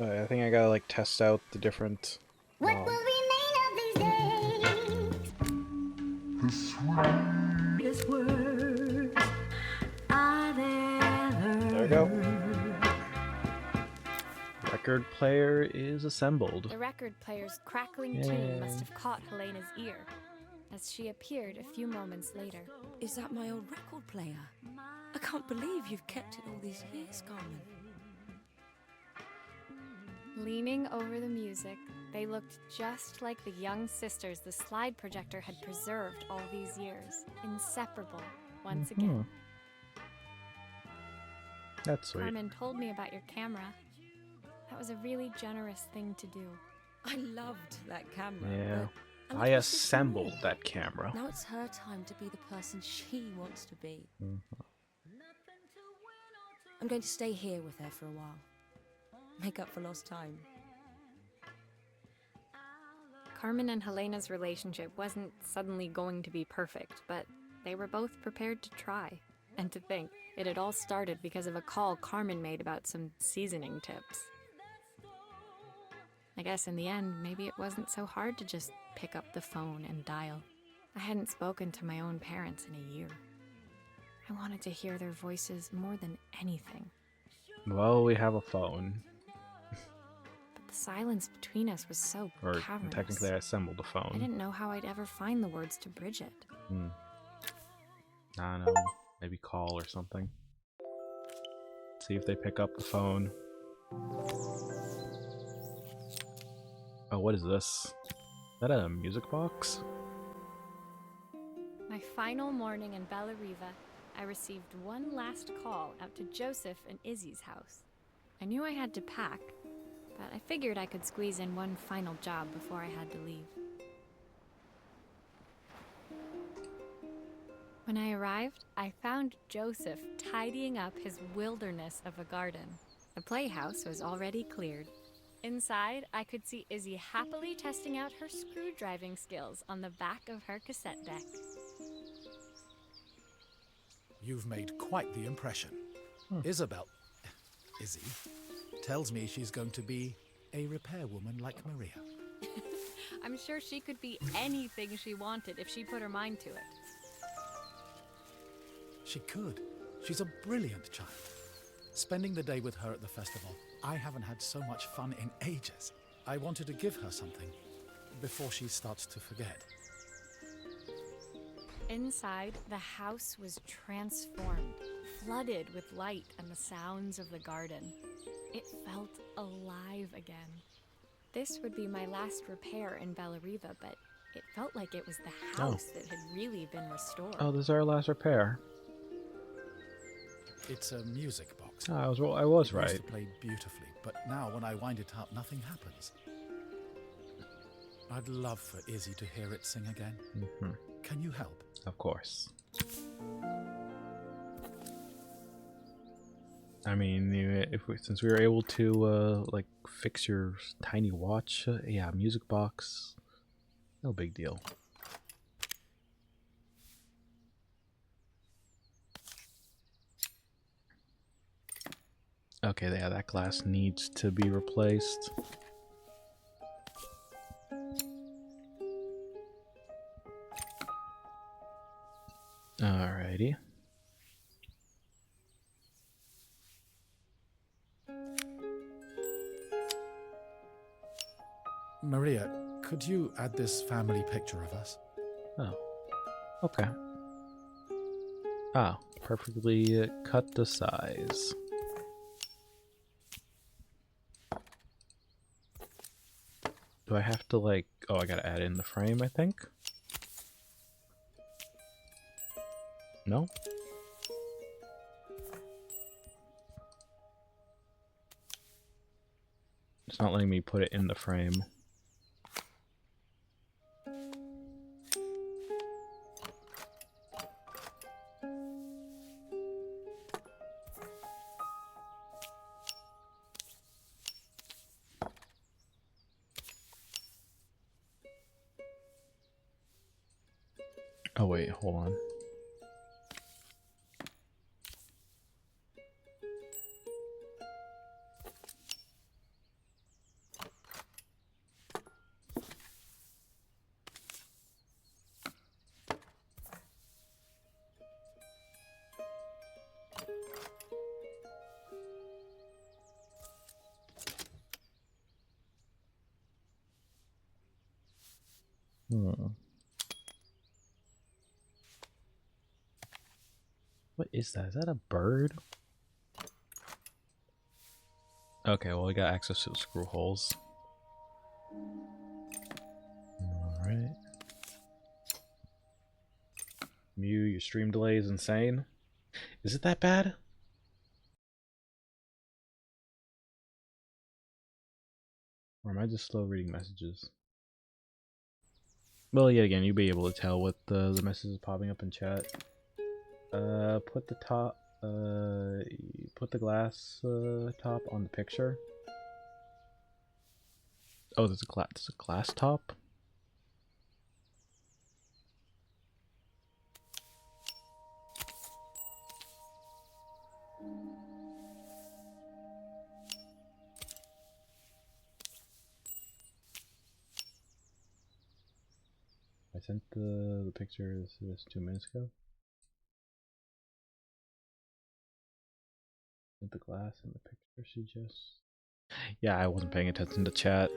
I think I gotta like test out the different. What will remain of these days? The sweetest words I've ever There we go. Record player is assembled. The record player's crackling tune must have caught Helena's ear, as she appeared a few moments later. Is that my old record player? I can't believe you've kept it all these years, Carmen. Leaning over the music, they looked just like the young sisters the slide projector had preserved all these years, inseparable once again. That's sweet. Carmen told me about your camera. That was a really generous thing to do. I loved that camera. Yeah. but I assembled that camera. Now it's her time to be the person she wants to be. I'm going to stay here with her for a while. Make up for lost time. Carmen and Helena's relationship wasn't suddenly going to be perfect, but they were both prepared to try. And to think, it had all started because of a call Carmen made about some seasoning tips. I guess in the end, maybe it wasn't so hard to just pick up the phone and dial. I hadn't spoken to my own parents in a year. I wanted to hear their voices more than anything. Well, we have a phone. But the silence between us was so cavernous. Technically, I assembled a phone. I didn't know how I'd ever find the words to bridge it. I don't know. Maybe call or something. See if they pick up the phone. Oh, what is this? Is that a music box? My final morning in Bella Riva, I received one last call out to Joseph and Izzy's house. I knew I had to pack, but I figured I could squeeze in one final job before I had to leave. When I arrived, I found Joseph tidying up his wilderness of a garden. The playhouse was already cleared. Inside, I could see Izzy happily testing out her screw-driving skills on the back of her cassette deck. You've made quite the impression. Izzy, tells me she's going to be a repairwoman like Maria. I'm sure she could be anything she wanted if she put her mind to it. She could. She's a brilliant child. Spending the day with her at the festival, I haven't had so much fun in ages. I wanted to give her something before she starts to forget. Inside, the house was transformed, flooded with light and the sounds of the garden. It felt alive again. This would be my last repair in Bella Riva, but it felt like it was the house that had really been restored. Oh, this is our last repair. It's a music box. Oh, I was right. It used to play beautifully, but now when I wind it up, nothing happens. I'd love for Izzy to hear it sing again. Can you help? Of course. I mean, since we were able to like fix your tiny watch, yeah, music box, no big deal. Okay, yeah, that glass needs to be replaced. Alrighty. Maria, could you add this family picture of us? Oh, okay. Ah, perfectly cut to size. Do I have to like... Oh, I gotta add in the frame, I think? No? It's not letting me put it in the frame. Oh wait, hold on. What is that? Is that a bird? Okay, well, we got access to the screw holes. Alright. Miyu, your stream delay is insane. Is it that bad? Or am I just slow reading messages? Well, yeah, again, you'll be able to tell with the messages popping up in chat. Put the top, put the glass top on the picture. Oh, there's a glass top? I sent the pictures this 2 minutes ago. The glass and the picture she just... Yeah, I wasn't paying attention to chat.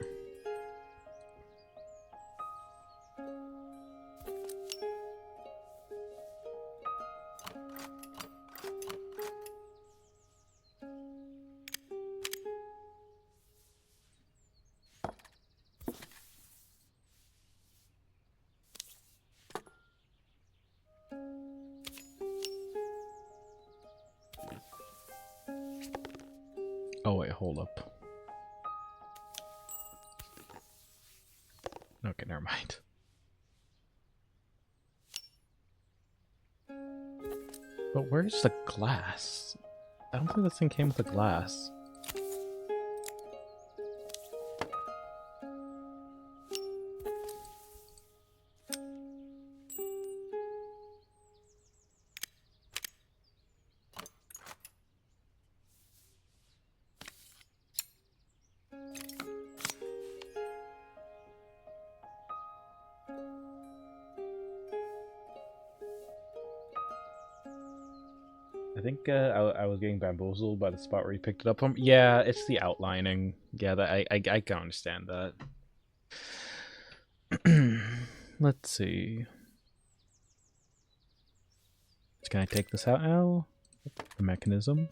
Oh wait, hold up. Okay, never mind. But where's the glass? I don't think this thing came with the glass. I think I was getting bamboozled by the spot where you picked it up from. Yeah, it's the outlining. Yeah, that I can understand that. Let's see. Can I take this out now? The mechanism.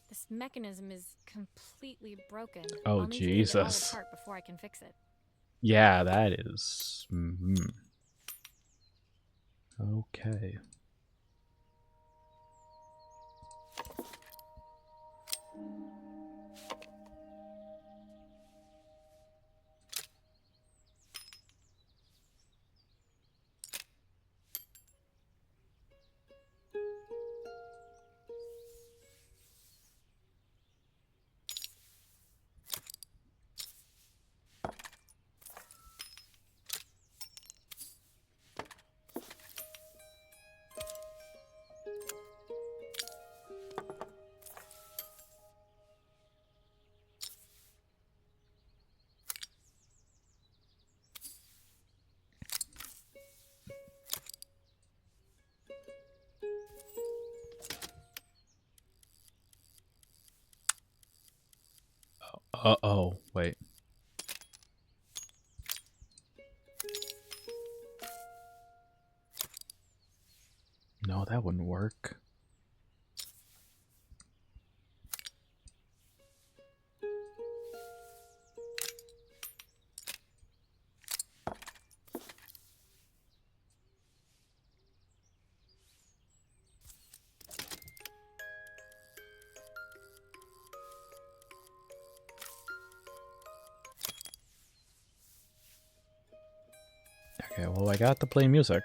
This mechanism is completely broken. Oh, I'll need to take it all Jesus. apart before I can fix it. Yeah, that is. Okay. Uh-oh, wait. No, that wouldn't work. Okay, well, I got to play music.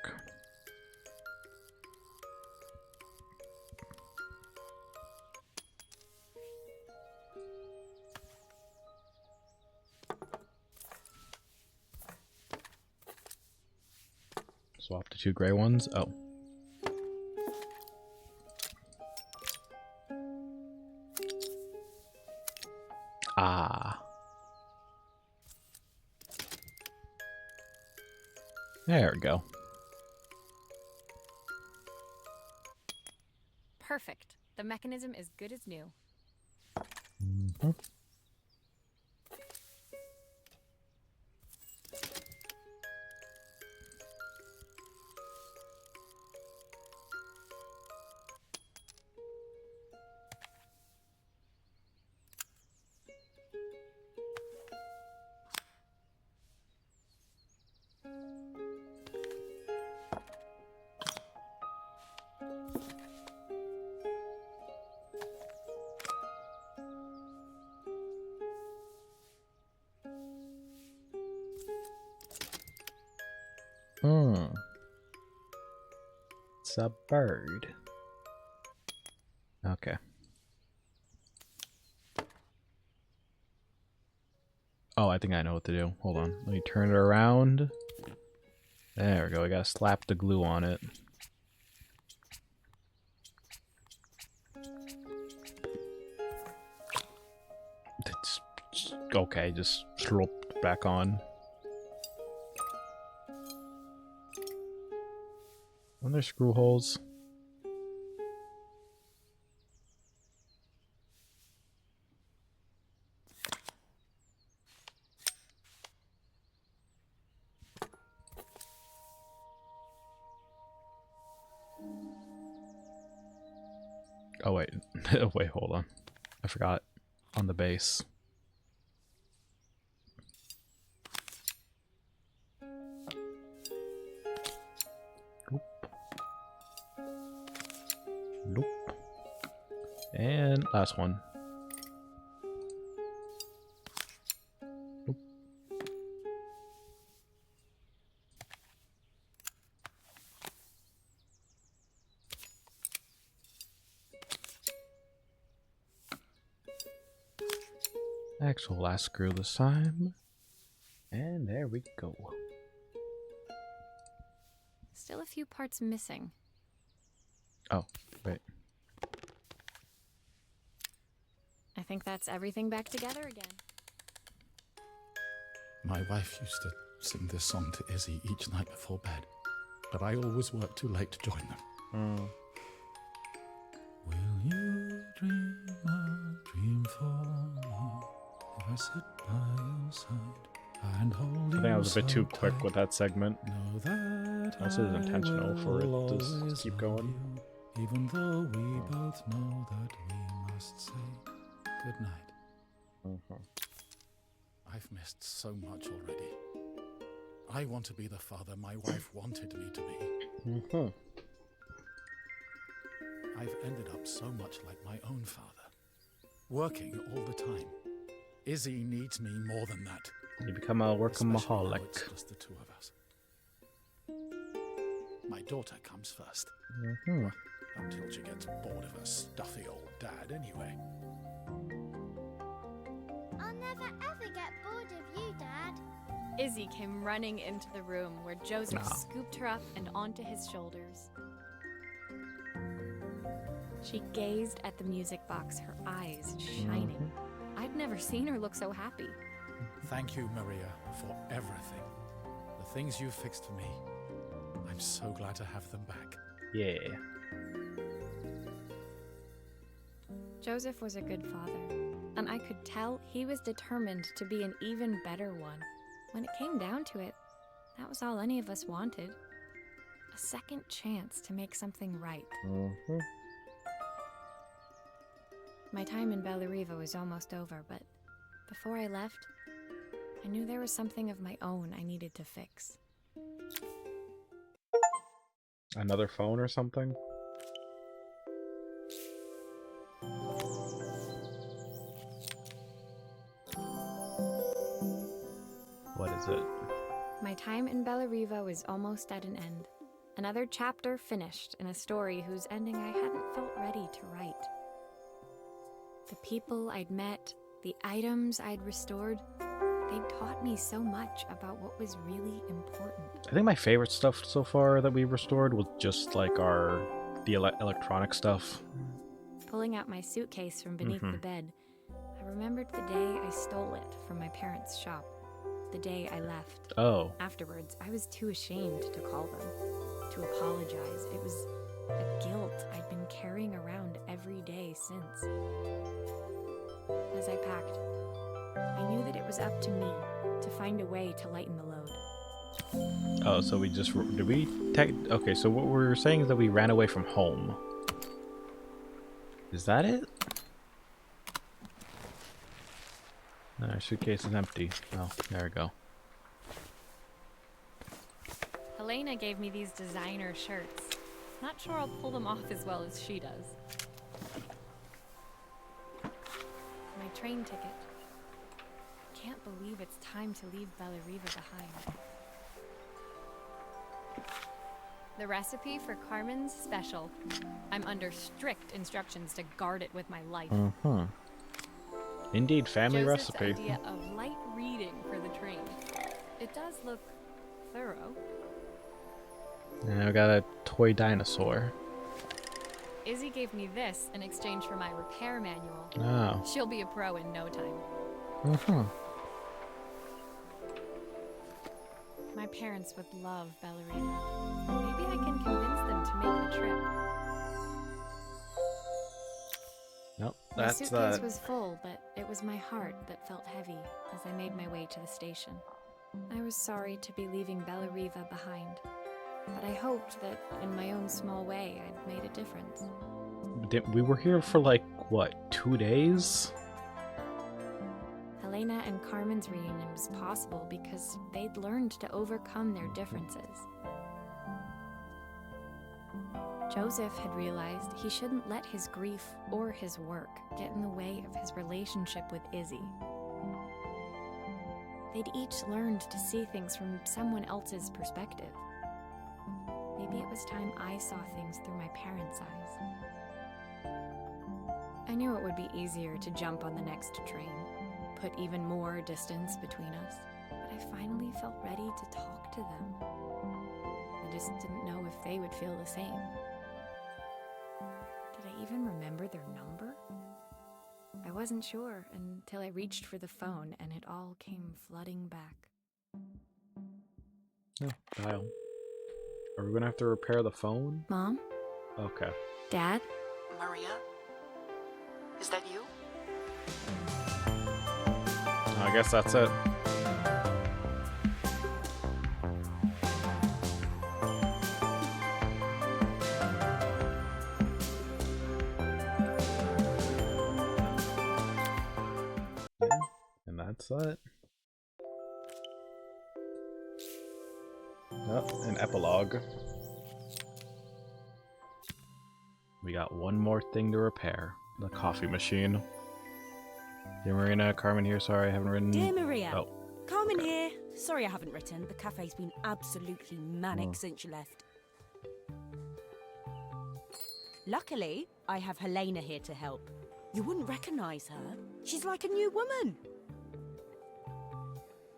Swap the 2 gray ones. Oh. Ah. There we go. Perfect. The mechanism is good as new. Mm-hmm. It's a bird. Okay. Oh, I think I know what to do. Hold on. Let me turn it around. There we go. I gotta slap the glue on it. It's okay. Just slop back on. And there's screw holes. Oh wait, wait, hold on. I forgot on the base. Nope. Nope. And last one. Nope. Actual last screw this time. And there we go. Still a few parts missing. Oh, wait. I think that's everything back together again. My wife used to sing this song to Izzy each night before bed, but I always worked too late to join them. Will you dream a dream for me if I sit by your side and hold you? I think I was a bit too quick with that segment. Know that This is intentional for it to just keep going. you, even though we both know that we must say goodnight. I've missed so much already. I want to be the father my wife wanted me to be. I've ended up so much like my own father, working all the time. Izzy needs me more than that. You become a Especially now workaholic. it's just the two of us. My daughter comes first. Until she gets bored of her stuffy old dad anyway. I'll never ever get bored of you, Dad. Izzy came running into the room where Joseph scooped her up and onto his shoulders. She gazed at the music box, her eyes shining. I'd never seen her look so happy. Thank you, Maria, for everything. The things you fixed for me. I'm so glad to have them back. Yeah. Joseph was a good father, and I could tell he was determined to be an even better one. When it came down to it, that was all any of us wanted. A second chance to make something right. My time in Bellariva was almost over, but before I left, I knew there was something of my own I needed to fix. Another phone or something? What is it? My time in Bellariva was almost at an end. Another chapter finished in a story whose ending I hadn't felt ready to write. The people I'd met, the items I'd restored, they'd taught me so much about what was really important. I think my favorite stuff so far that we restored was just like the electronic stuff. Pulling out my suitcase from beneath the bed, I remembered the day I stole it from my parents' shop. The day I left. Oh. Afterwards, I was too ashamed to call them, to apologize. It was a guilt I'd been carrying around every day since. As I packed, I knew that it was up to me to find a way to lighten the load. Oh, so we just did we okay, so what we're saying is that we ran away from home. Is that it? No, our suitcase is empty. Oh, there we go. Helena gave me these designer shirts. Not sure I'll pull them off as well as she does. My train ticket. Can't believe it's time to leave Bellariva behind. The recipe for Carmen's special. I'm under strict instructions to guard it with my life. Indeed, family Joseph's recipe. idea of light reading for the train. It does look thorough. And I got a toy dinosaur. Izzy gave me this in exchange for my repair manual. Oh. She'll be a pro in no time. My parents would love Bellariva. Maybe I can convince them make the trip. Nope, My that's suitcase that. was full, but it was my heart that felt heavy as I made my way to the station. I was sorry to be leaving Bellariva behind, but I hoped that in my own small way I'd made a difference. We were here for like, what, 2 days? Helena and Carmen's reunion was possible because they'd learned to overcome their differences. Joseph had realized he shouldn't let his grief or his work get in the way of his relationship with Izzy. They'd each learned to see things from someone else's perspective. Maybe it was time I saw things through my parents' eyes. I knew it would be easier to jump on the next train, put even more distance between us, but I finally felt ready to talk to them. I just didn't know if they would feel the same. Did I even remember their number? I wasn't sure until I reached for the phone and it all came flooding back. Oh, dial. Are we gonna have to repair the phone? Mom? Okay. Dad? Maria? Is that you? I guess that's it. Yeah, and that's it. Oh, an epilogue. We got one more thing to repair. The coffee machine. Dear Marina, Carmen here. Sorry I haven't written. Dear Maria, Oh, Carmen okay. here. Sorry I haven't written. The cafe's been absolutely manic since you left. Luckily, I have Helena here to help. You wouldn't recognise her. She's like a new woman.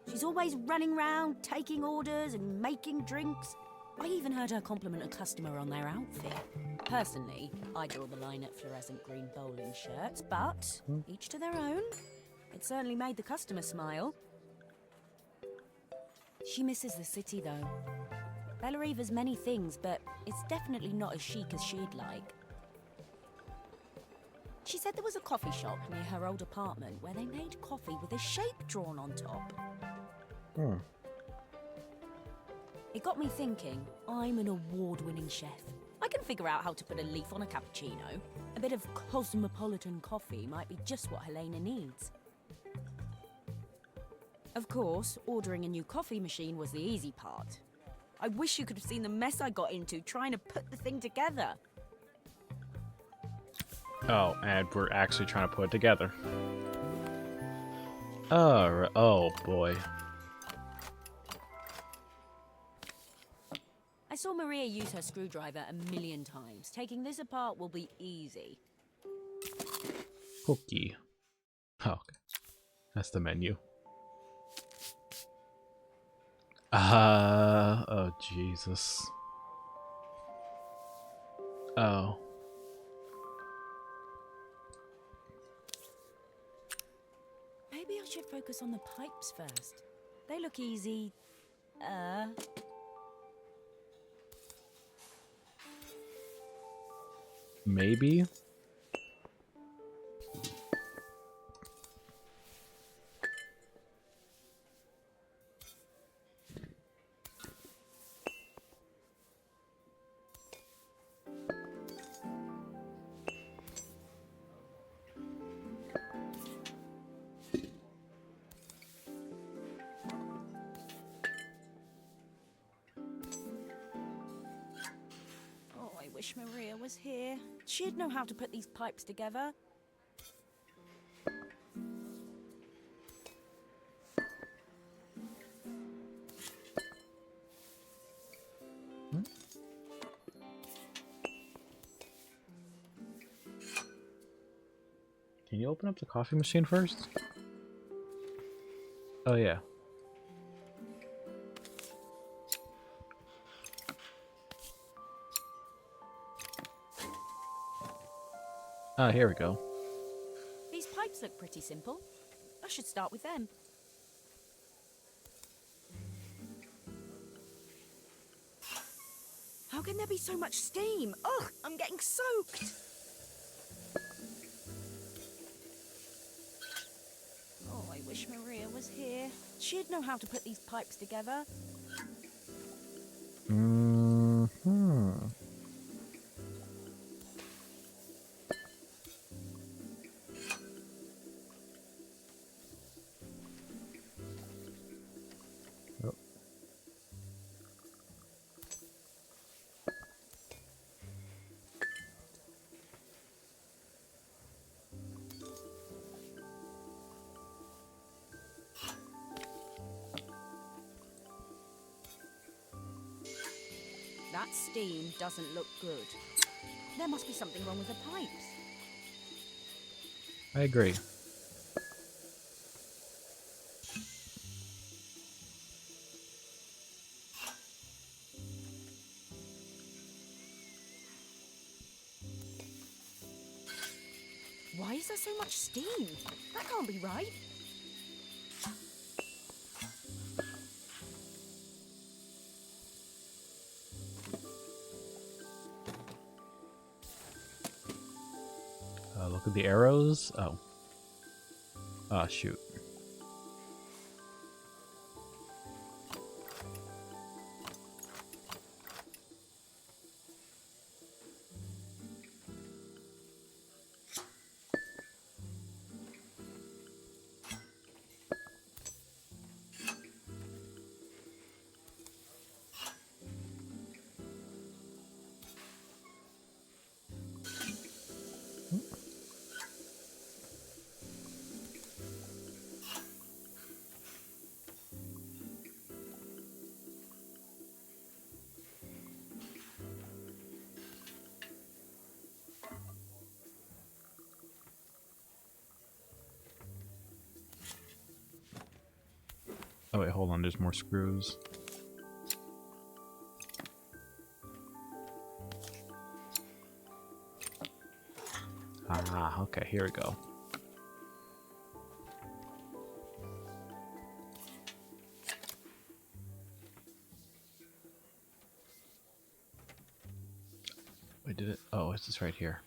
She's always running round, taking orders and making drinks. I even heard her compliment a customer on their outfit. Personally, I draw the line at fluorescent green bowling shirts, but each to their own. It certainly made the customer smile. She misses the city, though. Bellariva's many things, but it's definitely not as chic as she'd like. She said there was a coffee shop near her old apartment where they made coffee with a shape drawn on top. Hmm. It got me thinking, I'm an award-winning chef. I can figure out how to put a leaf on a cappuccino. A bit of cosmopolitan coffee might be just what Helena needs. Of course, ordering a new coffee machine was the easy part. I wish you could have seen the mess I got into trying to put the thing together. Oh, and we're actually trying to put it together. Oh boy. I saw Maria use her screwdriver a million times. Taking this apart will be easy. Cookie. Oh, okay. That's the menu. Oh Jesus. Oh. Maybe I should focus on the pipes first. They look easy. Maybe? Oh, I wish Maria was here. She'd know how to put these pipes together. Can you open up the coffee machine first? Oh yeah. Ah, here we go. These pipes look pretty simple. I should start with them. How can there be so much steam? Ugh, I'm getting soaked. Oh, I wish Maria was here. She'd know how to put these pipes together. Oh. That steam doesn't look good. There must be something wrong with the pipes. I agree. Why is there so much steam? That can't be right. Look at the arrows. Oh. Ah, shoot. Oh wait, hold on, there's more screws. Ah, okay, here we go. Wait, did it? Oh, it's just right here.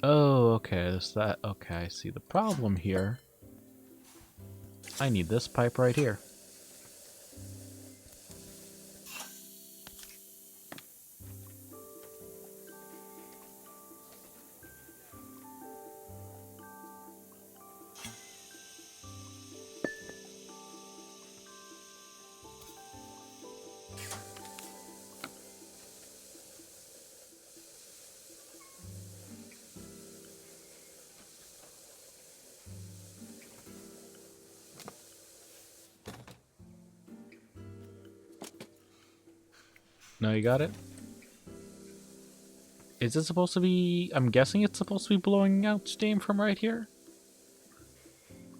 Oh, okay, so that, okay, I see the problem here. I need this pipe right here. No, you got it? Is it supposed to be... I'm guessing it's supposed to be blowing out steam from right here?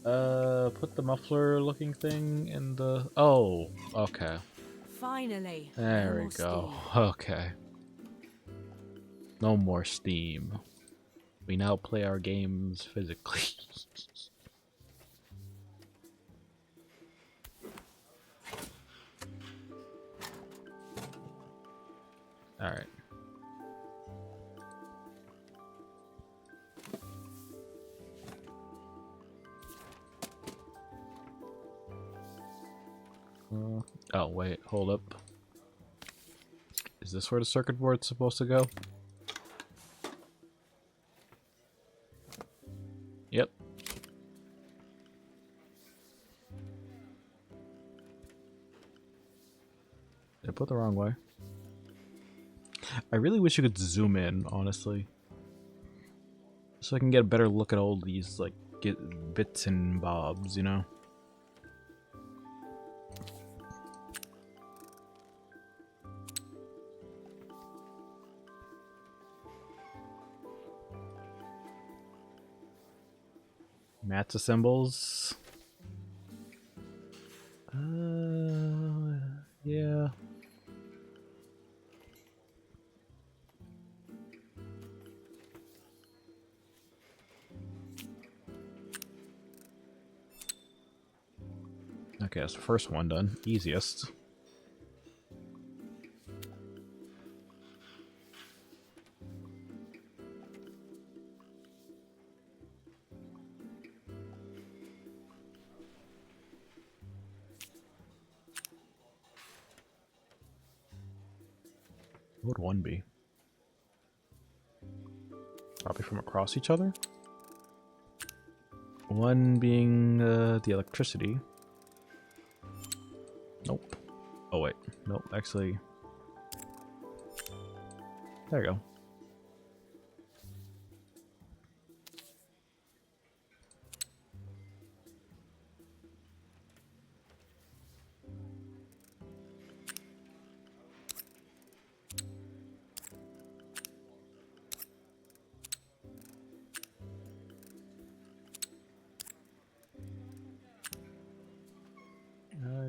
Put the muffler looking thing in the... Oh, okay. Finally. There No we more go. steam. Okay. No more steam. We now play our games physically. Alright. Oh, wait, hold up. Is this where the circuit board's supposed to go? Yep. Did I put the wrong way? I really wish you could zoom in, honestly. So I can get a better look at all these, like, bits and bobs, you know? Matza symbols. Yeah. Okay, that's the first one done. Easiest. What would one be? Probably from across each other? One being the electricity. Nope. Oh wait, nope, actually. There you go.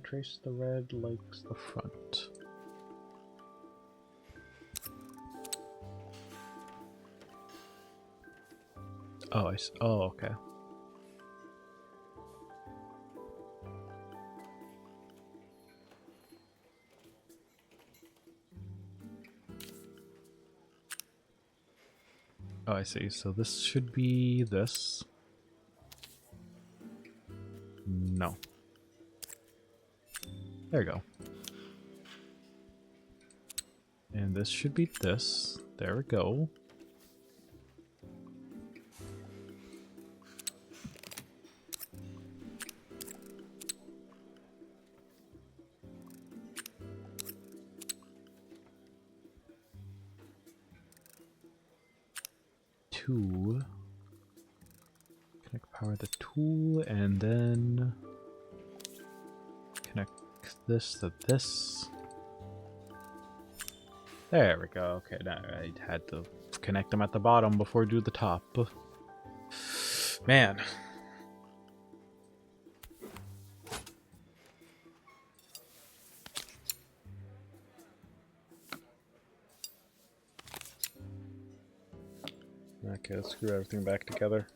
Trace the red like the front. Oh, I see. Oh, okay. Oh, I see. So this should be this. No. There you go. And this should be this. There we go. Two. Connect power the tool and then connect this to this. There we go. Okay, now I had to connect them at the bottom before I do the top. Man. Okay, let's screw everything back together.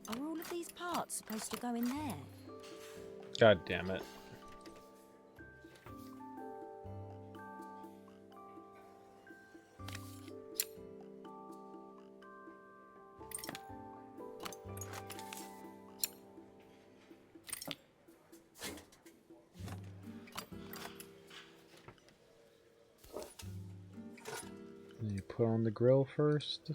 Are all of these parts supposed to go in there? God damn it. You put on the grill first.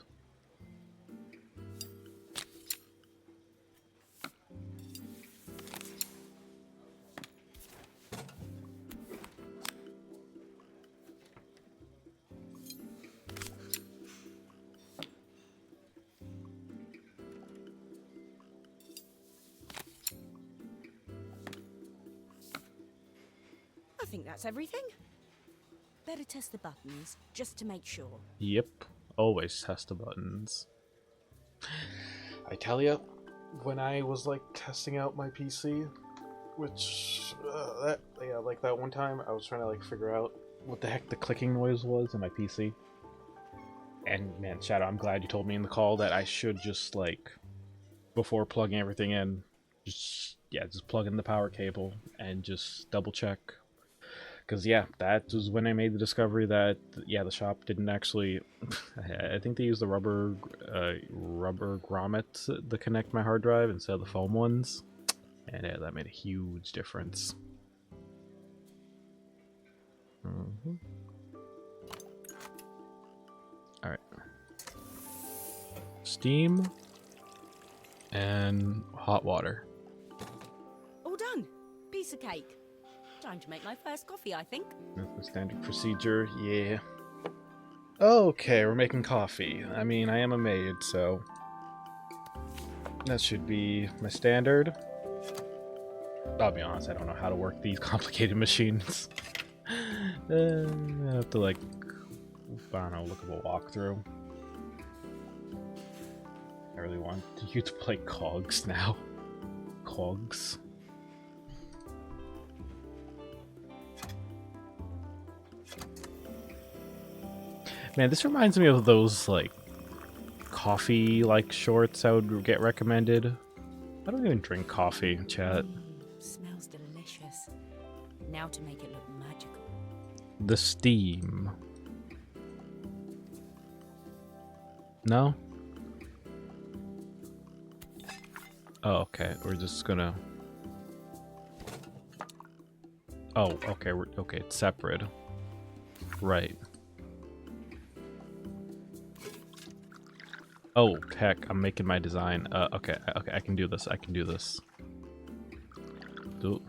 I think that's everything. Better test the buttons, just to make sure. Yep, always test the buttons. I tell ya, when I was like testing out my PC, which like that one time I was trying to like figure out what the heck the clicking noise was in my PC. And man, Shadow, I'm glad you told me in the call that I should just like, before plugging everything in, just plug in the power cable and just double check. Because yeah, that was when I made the discovery that the shop didn't actually. I think they used the rubber grommet to connect my hard drive instead of the foam ones, and yeah, that made a huge difference. All right, steam and hot water. All done. Piece of cake. Time to make my first coffee, I think. That's the standard procedure, yeah. Okay, we're making coffee. I mean, I am a maid, so that should be my standard. I'll be honest, I don't know how to work these complicated machines. I have to, like, I don't know, look at a walkthrough. I really want you to play cogs now. Cogs. Man, this reminds me of those, like, coffee-like shorts I would get recommended. I don't even drink coffee, chat. Smells delicious. Now to make it look magical. The steam. No? Oh, okay. We're just gonna... Oh, okay. Okay, it's separate. Right. Oh, heck, I'm making my design. Okay, I can do this. I can do this. Do.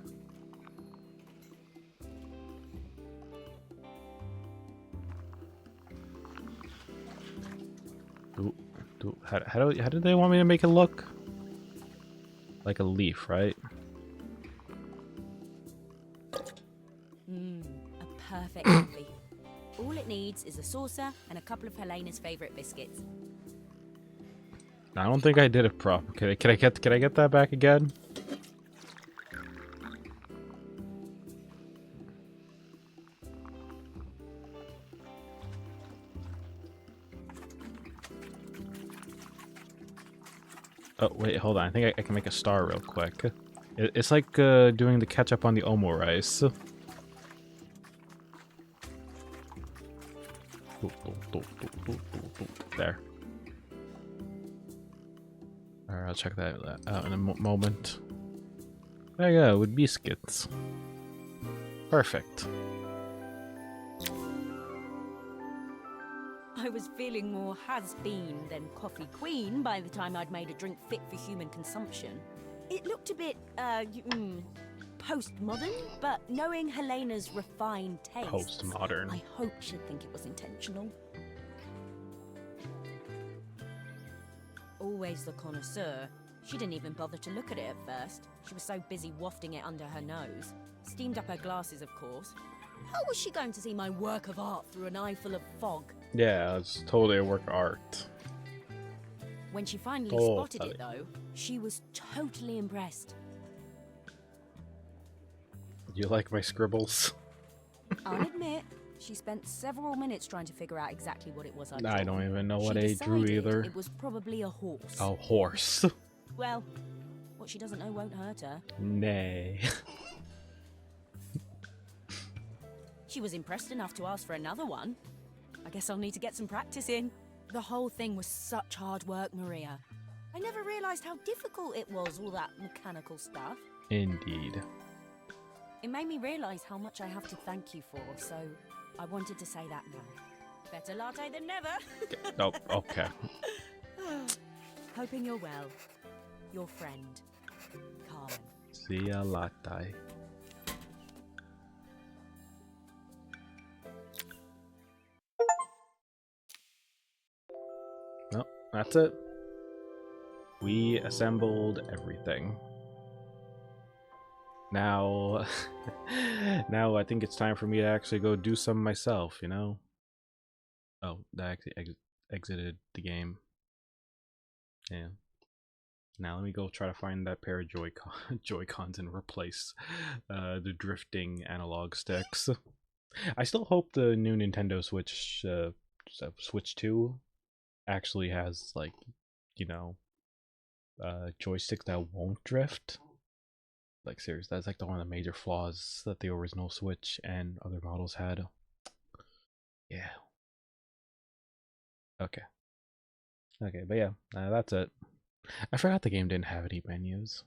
How did they want me to make it look? Like a leaf, right? A perfect coffee. All it needs is a saucer and a couple of Helena's favorite biscuits. I don't think I did it proper. Can I get that back again? Oh wait, hold on. I think I can make a star real quick. It's like doing the ketchup on the omo rice. There. Alright, I'll check that out in a moment. There you go, with biscuits. Perfect. I was feeling more has-been than coffee queen by the time I'd made a drink fit for human consumption. It looked a bit, postmodern, but knowing Helena's refined taste, Postmodern. I hope she'd think it was intentional. Always the connoisseur, she didn't even bother to look at it at first. She was so busy wafting it under her nose. Steamed up her glasses, of course. How was she going to see my work of art through an eye full of fog? Yeah, it's totally a work of art. When she finally spotted it, though, she was totally impressed. You like my scribbles? I'll admit, she spent several minutes trying to figure out exactly what it was I'd I drawn. don't even know She what I drew decided either. It was probably a horse. A horse. Well, what she doesn't know won't hurt her. Nay. She was impressed enough to ask for another one. I guess I'll need to get some practice in. The whole thing was such hard work, Maria. I never realized how difficult it was, all that mechanical stuff. Indeed. It made me realize how much I have to thank you for, so I wanted to say that now. Better latte than never. Oh, okay. Hoping you're well. Your friend, Carmen. See ya latte. Well, that's it. We assembled everything. Now, now I think it's time for me to actually go do some myself, you know? Oh, that actually exited the game. Yeah. Now let me go try to find that pair of Joy-Cons and replace the drifting analog sticks. I still hope the new Nintendo Switch, Switch 2 actually has, like, you know, joysticks that won't drift. Like, seriously, that's like one of the major flaws that the original Switch and other models had. Yeah. Okay. Okay, but yeah, that's it. I forgot the game didn't have any menus.